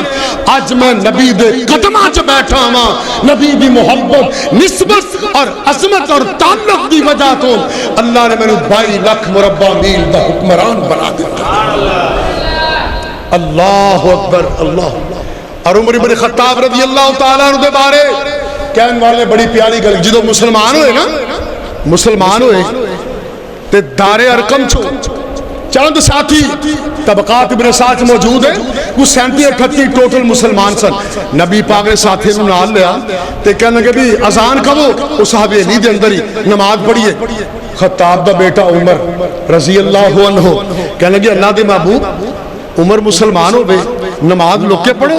اج میں نبی دے قدماں چ بیٹھا ہاں، نبی دی محبت، نسبت اور عظمت اور تعلق دی وجہ تو اللہ نے مینوں 22 لاکھ مربع میل دا حکمران بنا دتا۔ اللہ اکبر، اللہ۔ اور عمر بن خطاب رضی اللہ تعالیٰ عنہ دے بارے کہنے والے بڑی پیاری گل، جدو مسلمان ہوئے نا، مسلمان ہوئے تے دار ارقم چھو چند ساتھی طبقات ابن ساتھ موجود ہیں، وہ 37-38 ٹوٹل مسلمان سن، نبی پاک نے ساتھی نو نال لیا تے کہنے لگے بھی اذان کبو، اس صحابی علی دے اندر ہی نماز پڑھیے۔ خطاب دا بیٹا عمر رضی اللہ عنہ کہنے لگے اللہ دے محبوب عمر مسلمان ہوئے نماز لوگ کے پڑھو،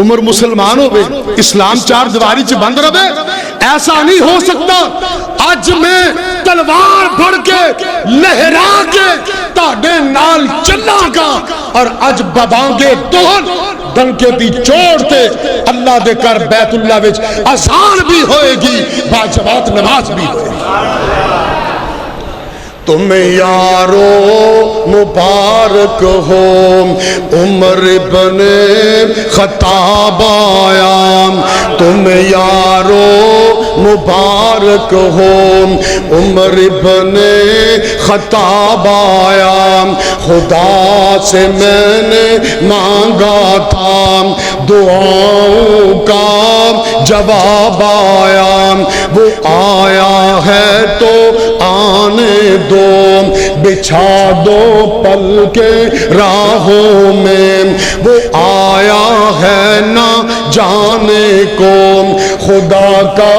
عمر مسلمان ہوئے اسلام چار دیواری چ بند رہے، ایسا نہیں ہو سکتا، آج میں تلوار بڑھ کے لہرا کے تاڑے نال چلا گا، اور آج ببانگے دوہن ڈنکے دی چوڑتے اللہ دے کر بیت اللہ وچ اذان بھی ہوئے گی، باجماعت نماز بھی ہوئے گی۔ تم یارو مبارک ہو عمر بن خطاب آیا، تم یارو مبارک ہو عمر بن خطاب آیا، خدا سے میں نے مانگا تھا دعاؤں کا جواب آیا، وہ آیا ہے تو آنے دو، بچھا دو پل کے راہوں میں، وہ آیا ہے نہ جانے کو خدا کا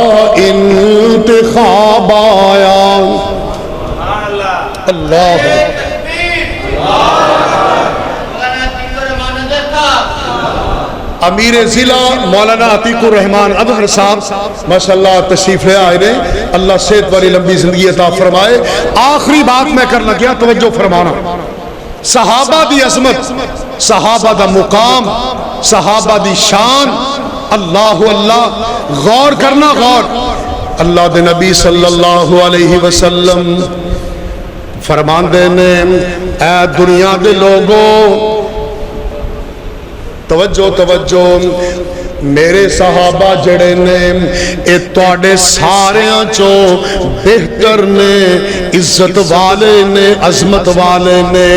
انتخاب آیا۔ اللہ امیر ضلع مولانا عتیق الرحمان اظہر صاحب ماشاءاللہ تشریف لے آئے نے، اللہ صحت والی لمبی زندگی عطا فرمائے۔ آخری بات میں کرنا کیا توجہ فرمانا، صحابہ دی عظمت، صحابہ دا مقام، صحابہ دی شان، اللہ اللہ، غور کرنا غور۔ اللہ دے نبی صلی اللہ علیہ وسلم فرماندے نے اے دنیا دے لوگوں توجہ توجہ، میرے صحابہ جڑے نے اے تواڈے ساریاں چوں بہتر نے، عزت والے نے، عظمت والے نے،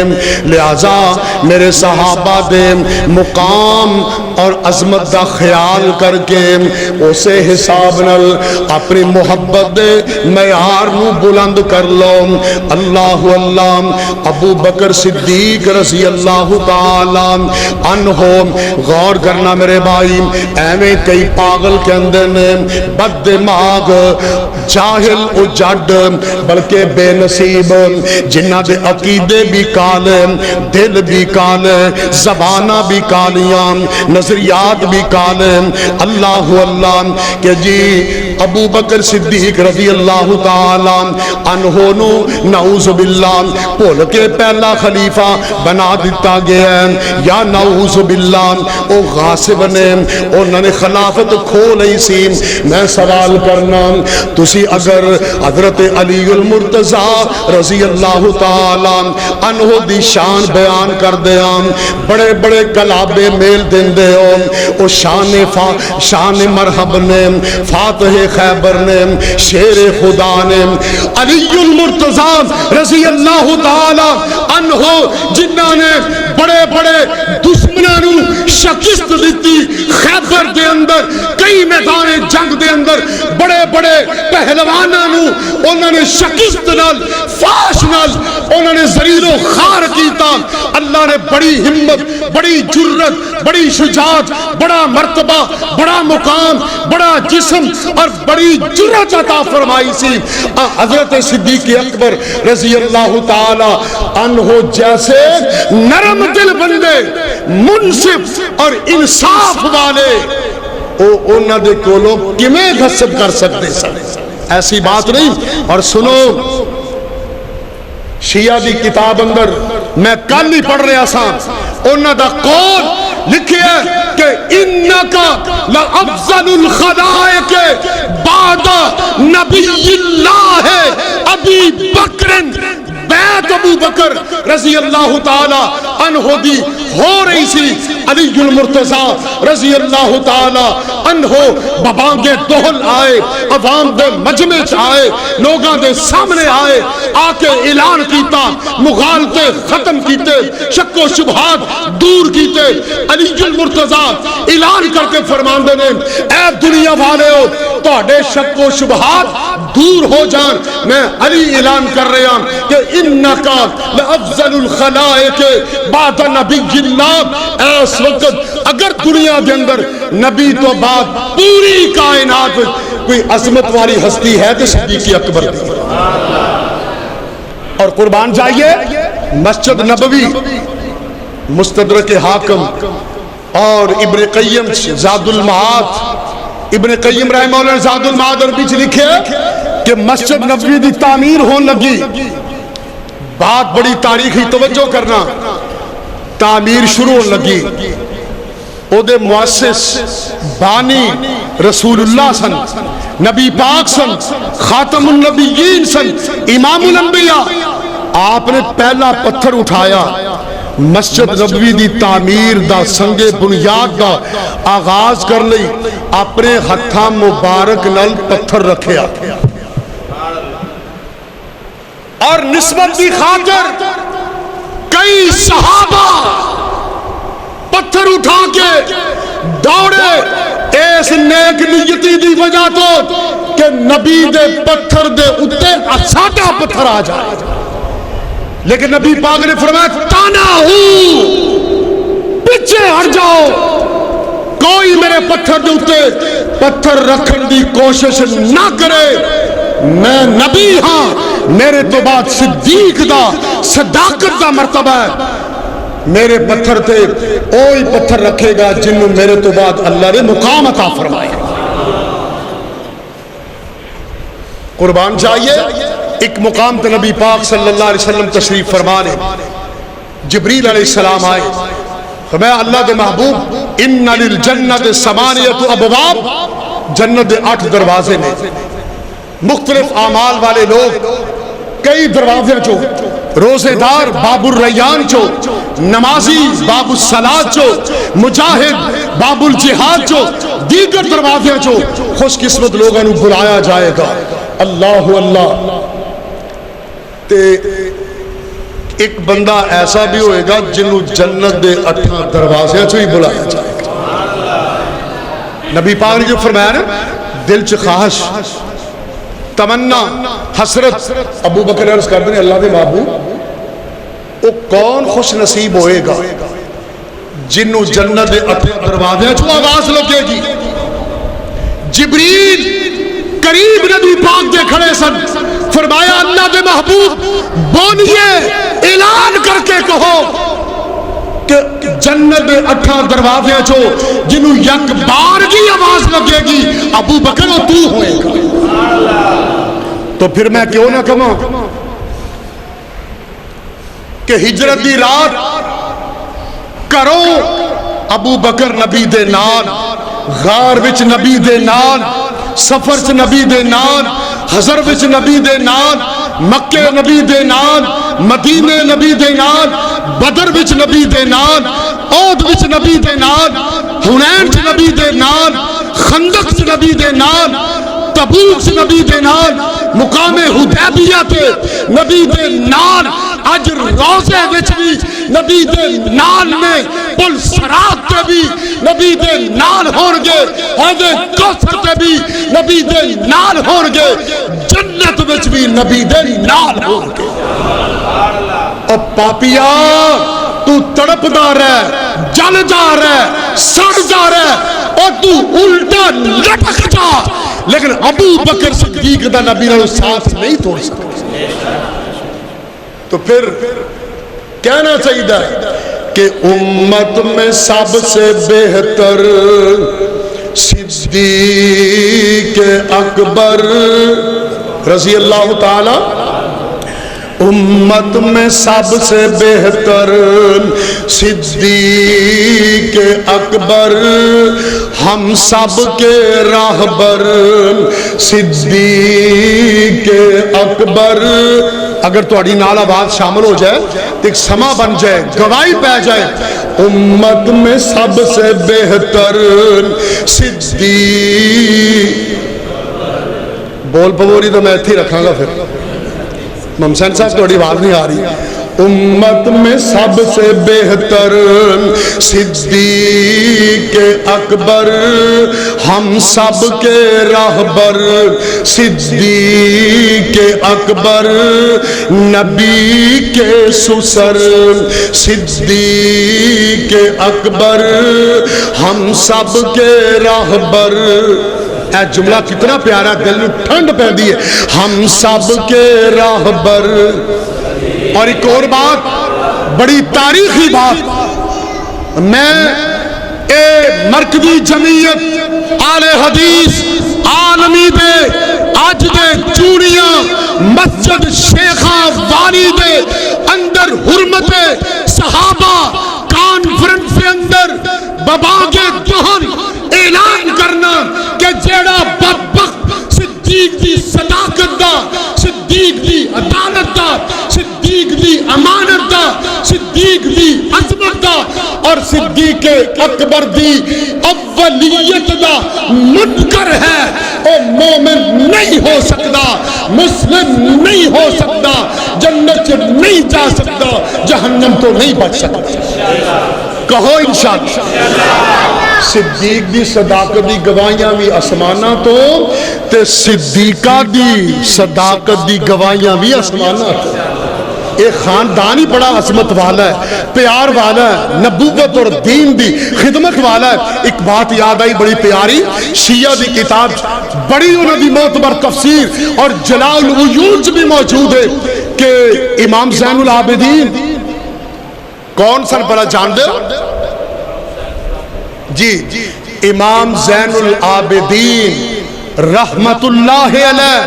لہذا میرے صحابہ دے مقام اور عظمت دا خیال کر کے اسے حساب نال اپنی محبت دے معیار نو بلند کر لو۔ اللہ اللہ، ابو بکر صدیق رضی اللہ تعالی عنہ، غور کرنا میرے بھائی، ایویں کئی پاگل کے اندر نے، بد دماغ، جاہل و جڈ، بلکہ بے نصیب، جنہ دے عقیدے بھی کالے، دل بھی کالے، زبانہ بھی کالیاں، نظریات بھی کالے اللہ اللہ کہ جی ابو بکر صدیق رضی اللہ تعالی عنہ نو نعوذ باللہ بھول کے پہلا خلیفہ بنا دیتا گیا ہے یا نعوذ باللہ او غاصب نے انہوں نے خلافت کھو لئی سی میں سوال کرنا تسی اگر حضرت علی المرتضی رضی اللہ تعالی عنہ دی شان بیان کر دیا بڑے بڑے کلابے میل دن دے ہو او شان مرحب نے فاتح خیبر نے شیر خدا نے علی المرتضی رضی اللہ تعالی عنہ جنہاں نے بڑے بڑے دشمنوں شکست دیتی خیبر دے اندر کئی میدان جنگ دے اندر بڑے بڑے پہلوانوں انہوں نے شکست نال فاش نال انہوں نے زریر و خار کیتا اللہ نے بڑی ہمت بڑی جرت بڑی شجاعت بڑا مرتبہ بڑا مقام بڑا جسم اور بڑی جرت عطا فرمائی سی حضرت صدیق اکبر رضی اللہ تعالی عنہ جیسے نرم دل بندے منصف اور انصاف والے انہوں نے کولوں کمیں غصب کر سکتے سن ایسی بات نہیں اور سنو شیعہ دی کتاب اندر میں کل ہی پڑھ رہا سا انہوں دا قول لکھے ہے کہ انکا لافضل الخلائق بعد نبی اللہ ابی بکر بیت ابو بکر رضی اللہ تعالی عنہ دی ہو رہی سی علی المرتضی رضی اللہ تعالی عنہ ببانگے دہل آئے عوام دے مجمع آئے لوگاں دے سامنے آئے آکے اعلان کیتا مغالطے ختم کیتے شک و شبہات دور کیتے علی المرتضی اعلان کر کے فرمان دینے اے دنیا والے ہو تہاڈے شک و شبہات دور ہو جان میں علی اعلان کر رہا ہوں کہ انکا لافضل الخلائق بعد نبی اللہ اس وقت اگر دنیا کے اندر نبی تو بعد پوری کائنات کوئی عظمت والی ہستی ہے تو صدیق اکبر دی اور قربان جائیے مسجد نبوی مستدرک حاکم اور ابن قیم زاد المعاد ابن قیم رحمہ اللہ نے زاد المعاد اور بیچ لکھے کہ مسجد نبوی دی تعمیر ہون لگی بات بڑی تاریخی توجہ کرنا تعمیر شروع ہون لگی او دے مؤسس بانی رسول اللہ سن نبی پاک سن خاتم النبیین سن امام الانبیاء آپ نے پہلا پتھر اٹھایا مسجد نبوی دی تعمیر دا سنگے بنیاد دا آغاز کر لئی اپنے ہتھاں مبارک نال پتھر رکھیا اور نسبت دی خاطر کئی صحابہ پتھر اٹھا کے دوڑے اس نیک نیتی دی وجہ تو کہ نبی دے پتھر دے اتے ساڈا پتھر آ جائے لیکن نبی پاک نے فرمایا تانا ہوں پیچھے ہٹ جاؤ کوئی میرے پتھر دے اتے پتھر رکھن دی کوشش نہ کرے میں نبی ہاں میرے تو بعد صدیق دا صداقت دا مرتبہ ہے میرے پتھر تے اوہی پتھر رکھے گا جنہوں میرے تو بعد اللہ نے مقام عطا فرمائے قربان چاہیے ایک مقام تے نبی پاک صلی اللہ علیہ وسلم تشریف فرمانے جبریل علیہ السلام آئے فرمایا اللہ دے محبوب ان للجنت ثمانیۃ ابواب جنت دے 8 دروازے نے مختلف اعمال والے لوگ کئی دروازے چو روزے دار باب الریان چو نمازی باب الصلاۃ چو مجاہد باب الجہاد چو دیگر دروازے چو خوش قسمت لوگوں نے بلایا جائے گا اللہ اللہ تے ایک بندہ ایسا بھی ہوئے گا جنہوں جنت دے 8 دروازے چو ہی بلایا جائے گا نبی پاک نے جو فرمایا نا دل چ خواہش تمنا حسرت ابو بکر عرض کر دیں اللہ دے محبوب وہ کون خوش نصیب ہوئے گا جنہوں جنت دے 8 دروازے چو آواز لگے گی جبریل قریب نبی پاک دے کھڑے سن فرمایا اللہ دے محبوب بولیے اعلان کر کے کہو کہ جنت دے 8 دروازے چو جنہوں یک بار کی آواز لگے گی ابو بکر و تو ہوئے گا. تو پھر میں کیوں نہ کہوں کہ ہجرت دی رات کرو ابو بکر نبی دے نال، غار وچ نبی دے نال، سفر چ نبی دے نال، حضر وچ نبی دے نال، مکے نبی دے نال، مدینے نبی دے نال، بدر وچ نبی دے نال، احد وچ نبی دے نال، حنین چ نبی دے نال، خندق چ نبی دے نال، تبوک چ نبی دے نال، مقام حدیبیہ تے نبی دے نال، اج روزے وچ بھی نبی دے نال میں، پل صراط تے بھی نبی دے نال ہون گے، حوض کوثر تے بھی نبی دے نال ہون گے، جنت وچ بھی نبی دے نال ہون گے. اور پاپیا تو تڑپ دا رہے، جل دا رہے، سڑ دا رہے، اور تو الٹا لٹک جا، لیکن ابو بکر صدیق دا نبی نے ساتھ نہیں توڑ سکتا. تو پھر کہنا چاہیے کہ امت میں سب سے بہتر صدیق اکبر رضی اللہ تعالی، امت میں سب سے بہتر صدیق اکبر، ہم سب کے راہبر صدیق اکبر. اگر تھوڑی نال آواز شامل ہو جائے تو ایک سما بن جائے، گواہی پہ جائے، امت میں سب سے بہتر صدیق. بول پوری تو میں اتھی رکھاں گا. پھر ممسن صاحب تھوڑی آواز نہیں آ رہی. امت میں سب سے بہتر صدیق اکبر، ہم سب کے راہبر صدیق اکبر، نبی کے سسر صدیق اکبر، ہم سب کے راہبر. اے جملہ کتنا پیارا، دل میں ٹھنڈ پہ دی ہے، ہم سب کے راہبر. اور ایک اور بات، بڑی تاریخی بات، میں مرکزی جمعیت آل حدیث عالمی دے اج دے چوڑیاں مسجد شیخاں وانی دے اندر حرمت صحابہ کانفرنس کے اندر بباغ دہن اعلان کرنا کہ جیڑا بدبخت صدیق دی صداقت دا، صدیق دی عدالت دا، صدیق دی امانت دا، صدیق دی عظمت دا اور صدیق اکبر دی اولیت دا منکر ہے، وہ مومن نہیں ہو سکتا، مسلم نہیں ہو سکتا، جنت نہیں جا سکتا، جہنم تو نہیں بچ سکتا. کہو انشاءاللہ. صدیق دی صداقت دی گواہیاں بھی آسماناں تو تے صدیقہ دی صداقت دی گواہیاں بھی آسماناں تو. ایک خاندان ہی بڑا عظمت والا ہے، پیار والا ہے، نبوت اور دین دی خدمت والا ہے. ایک بات یاد آئی بڑی پیاری، شیعہ دی کتاب بڑی انہوں دی معتبر تفسیر اور جلال العیون بھی موجود ہے کہ امام زین العابدین کون سن بڑا جان دے جی، امام زین العابدین رحمت اللہ علیہ،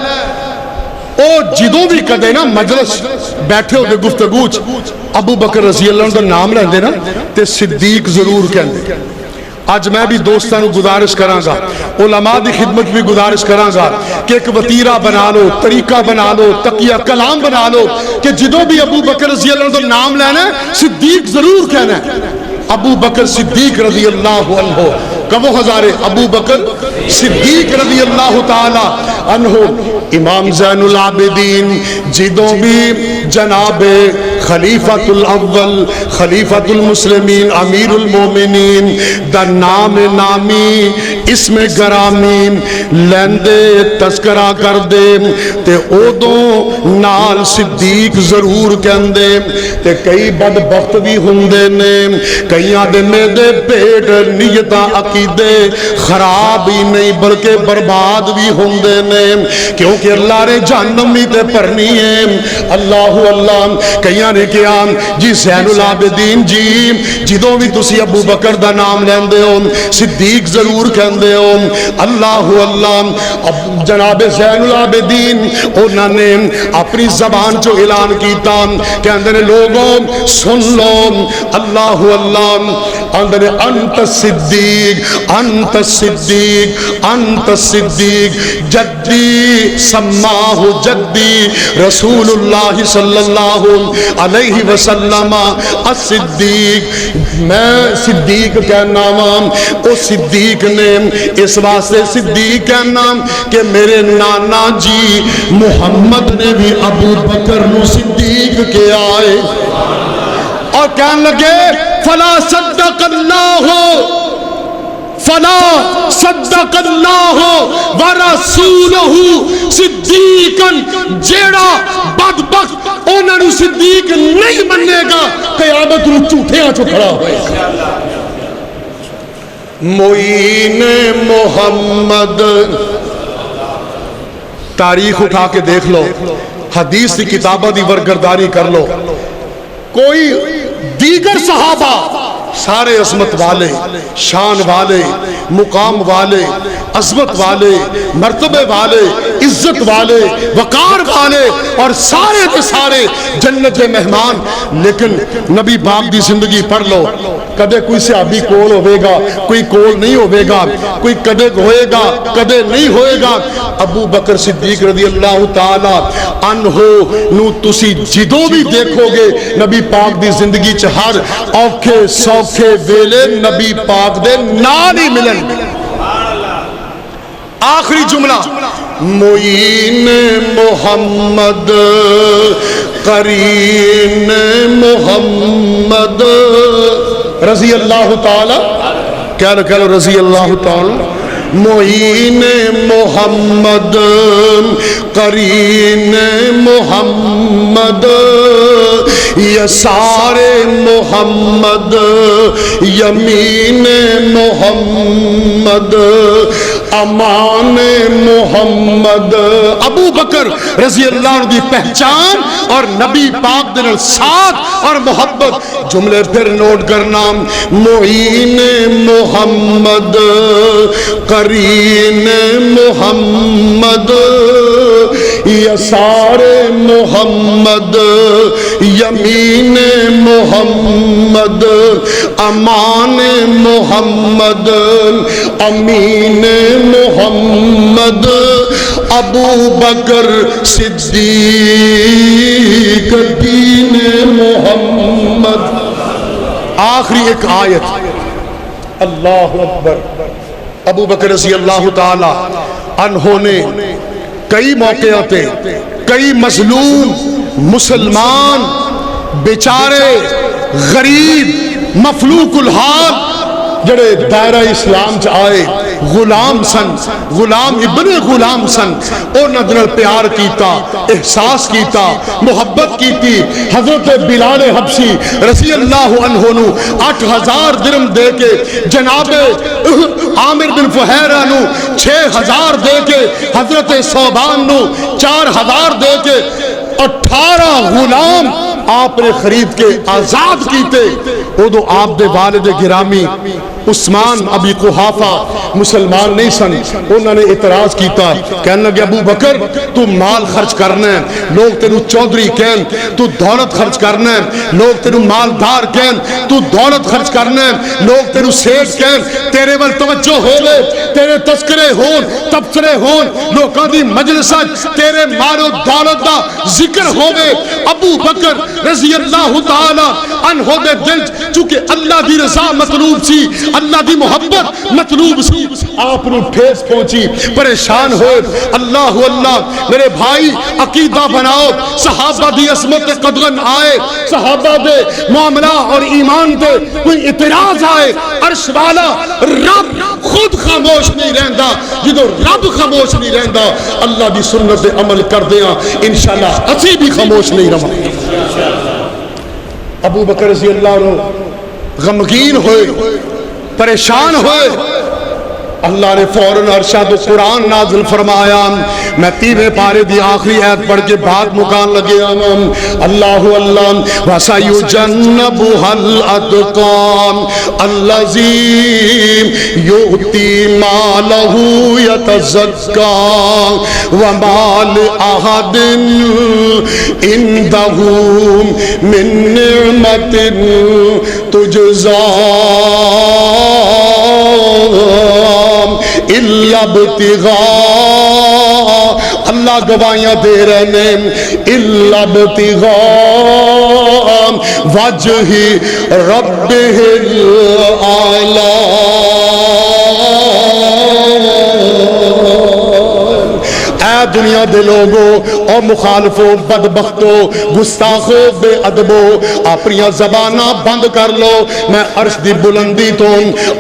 او جدوں بھی کدے نا مجلس بیٹھے ہو دے گفتگو ابو بکر رضی اللہ عنہ دا نام لیندے نا تے صدیق ضرور کہندے. آج میں بھی دوستانو گزارش کراں گا، علماء دی خدمت بھی گزارش کراں گا کہ ایک وطیرہ بنا لو، طریقہ بنا لو، تقیہ کلام بنا لو کہ جدوں بھی ابو بکر رضی اللہ عنہ دا نام لینا ہے صدیق ضرور کہنا ہے. ابو بکر صدیق رضی اللہ عنہ، کبو ہزارے ابو بکر صدیق رضی اللہ تعالی عنہ. امام زین العابدین جدوں بھی جناب خلیفۃ الاول خلیفۃ المسلمین امیر المومنین دا نام نامی اسم گرامی لیندے تذکرہ کر دے تے اودوں نال صدیق ضرور کہندے. تے کئی بدبخت بھی ہوندے نے، کئیاں دے میدے پیٹ نیتاں عقیدہ عقیدے خراب ہی نہیں بلکہ برباد بھی ہوندے نے، کیونکہ اللہ نے جہنم ہی تے بھرنی ہے۔ اللہ اللہ کئیاں نے کہا جی زین العابدین جی جدوں بھی تسی ابو بکر دا نام لیندے ہو صدیق ضرور کہندے ہو۔ اللہ اللہ جناب زین العابدین انہوں نے اپنی زبان چو اعلان کیتا کہندے نے لوگوں سن لو اللہ اللہ اندر انت صدیق انت صدیق انت صدیق جدی سماہ جدی رسول اللہ صلی اللہ علیہ وسلم الصدیق، میں صدیق کہنا ہوں۔ او صدیق نے اس واسطے صدیق کہنا کہ میرے نانا جی محمد نے بھی ابو بکر نو صدیق کے آئے اور کہنے لگے فلا صدق اللہ فلا صدق اللہ ورسولہ صدیقا، جیڑا بدبخت انہوں نے صدیق نہیں مننے گا قیامت رو جھوٹیاں چو کھڑا ہوئے گا۔ معین محمد، تاریخ اٹھا کے دیکھ لو، حدیث کی کتابہ دی ورگرداری کر لو، کوئی دیگر صحابہ سارے عظمت والے، شان والے، مقام والے، عظمت والے، مرتبے والے، عزت والے، وقار والے اور سارے کے سارے جنت کے مہمان، لیکن نبی پاک دی زندگی پڑھ لو، کدے کوئی صحابی کول ہوئے گا، کوئی کول نہیں ہوئے گا، کوئی کدے ہوئے گا کدے نہیں ہوئے گا۔ ابو بکر صدیق رضی اللہ تعالی عنہ نو تسی جدوں بھی دیکھو گے نبی پاک دی زندگی چ ہر اوکھے سوکھے ویلے نبی پاک دے نال ہی ملن۔ آخری جملہ معین محمد قرین محمد رضی اللہ تعالی، کہہ لو رضی اللہ تعالی، معین محمد قرین محمد یسار محمد یمین محمد امان محمد۔ ابو بکر رضی اللہ عنہ دی پہچان اور نبی پاک دن ساتھ اور محبت، جملے پھر نوٹ کرنا، معین محمد قرین محمد یسار محمد یمین محمد امان محمد امین محمد ابو بکر صدیق دین محمد۔ آخری ایک آیت، اللہ اکبر۔ ابو بکر رضی اللہ تعالی عنہ نے کئی موقعوں تے کئی مظلوم مسلمان بیچارے غریب مفلوق الحال جڑے دائرہ اسلام چ آئے، غلام سن، غلام ابن غلام سن، انہاں دے نال پیار کیتا، احساس کیتا، محبت کیتی۔ حضرت بلال حبشی رضی اللہ عنہ نو 8000 درہم دے کے، جناب عامر بن فہیرہ نو 6000 دے کے، حضرت صوبان نو 4000 دے کے 18 غلام آپ نے خرید کے آزاد کیتے۔ ادو آپ دے والد گرامی عثمان ابی قحافہ مسلمان نہیں سن، انہوں نے اعتراض کیتا، کہنے لگے ابو بکر تو مال خرچ کرنا ہے، لوگ تینو چودھری کہن، تو دولت خرچ کرنا ہے، لوگ تینو مالدار کہن، تو دولت خرچ کرنا ہے، لوگ تینو سیٹ کہن، تیرے ول توجہ ہوئے، تیرے تذکرے ہون، تبصرے ہون، لوکاں دی مجلسات تیرے مال و دولت دا ذکر ہوئے۔ ابو بکر رضی اللہ تعالی عنہ دے دل چونکہ اللہ دی رضا مطلوب سی، اللہ دی محبت مطلوب سی، آپ نے ٹھیس پہنچی، پریشان ہوئے۔ اللہ اللہ میرے بھائی عقیدہ بناؤ، صحابہ دی عظمت قدغن آئے، صحابہ دے معاملہ اور ایمان دے کوئی اعتراض آئے، عرش والا رب خود خاموش نہیں رہندا، جدو رب خاموش نہیں رہندا اللہ دی سنت دے عمل کر دیاں انشاءاللہ اسی بھی خاموش نہیں رہا۔ ابو بکر رضی اللہ عنہ غمگین ہوئے، پریشان ہوئے، اللہ نے فوراً ارشاد قرآن نازل فرمایا. میں 3ویں پارے دی آخری آیت پڑھ کے بات مکان لگے آمام. اللہ اللہ وَسَيُجَنَّبُهَا الْأَتْقَى الَّذِي يُؤْتِي مَالَهُ يَتَزَكَّى وَمَا لِأَحَدٍ عِندَهُ مِن نِعْمَةٍ تُجْزَى إِلَّا ابْتِغَاءَ اللہ گواہیاں دے رہے ہیں إِلَّا ابْتِغَاءَ وَجْهِ رَبِّهِ الْأَعْلَى. اے دنیا دے لوگوں اور مخالفوں بدبختوں گستاخوں بے ادبوں اپنی زبانہ بند کر لو. میں عرش دی بلندی تو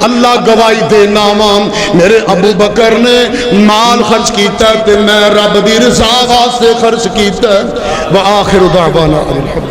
اللہ گواہی دینا وا میرے ابو بکر نے مال خرچ کیتا تے میں رب دی رضا واسطے خرچ کیتا. وآخر دعوانا الحمد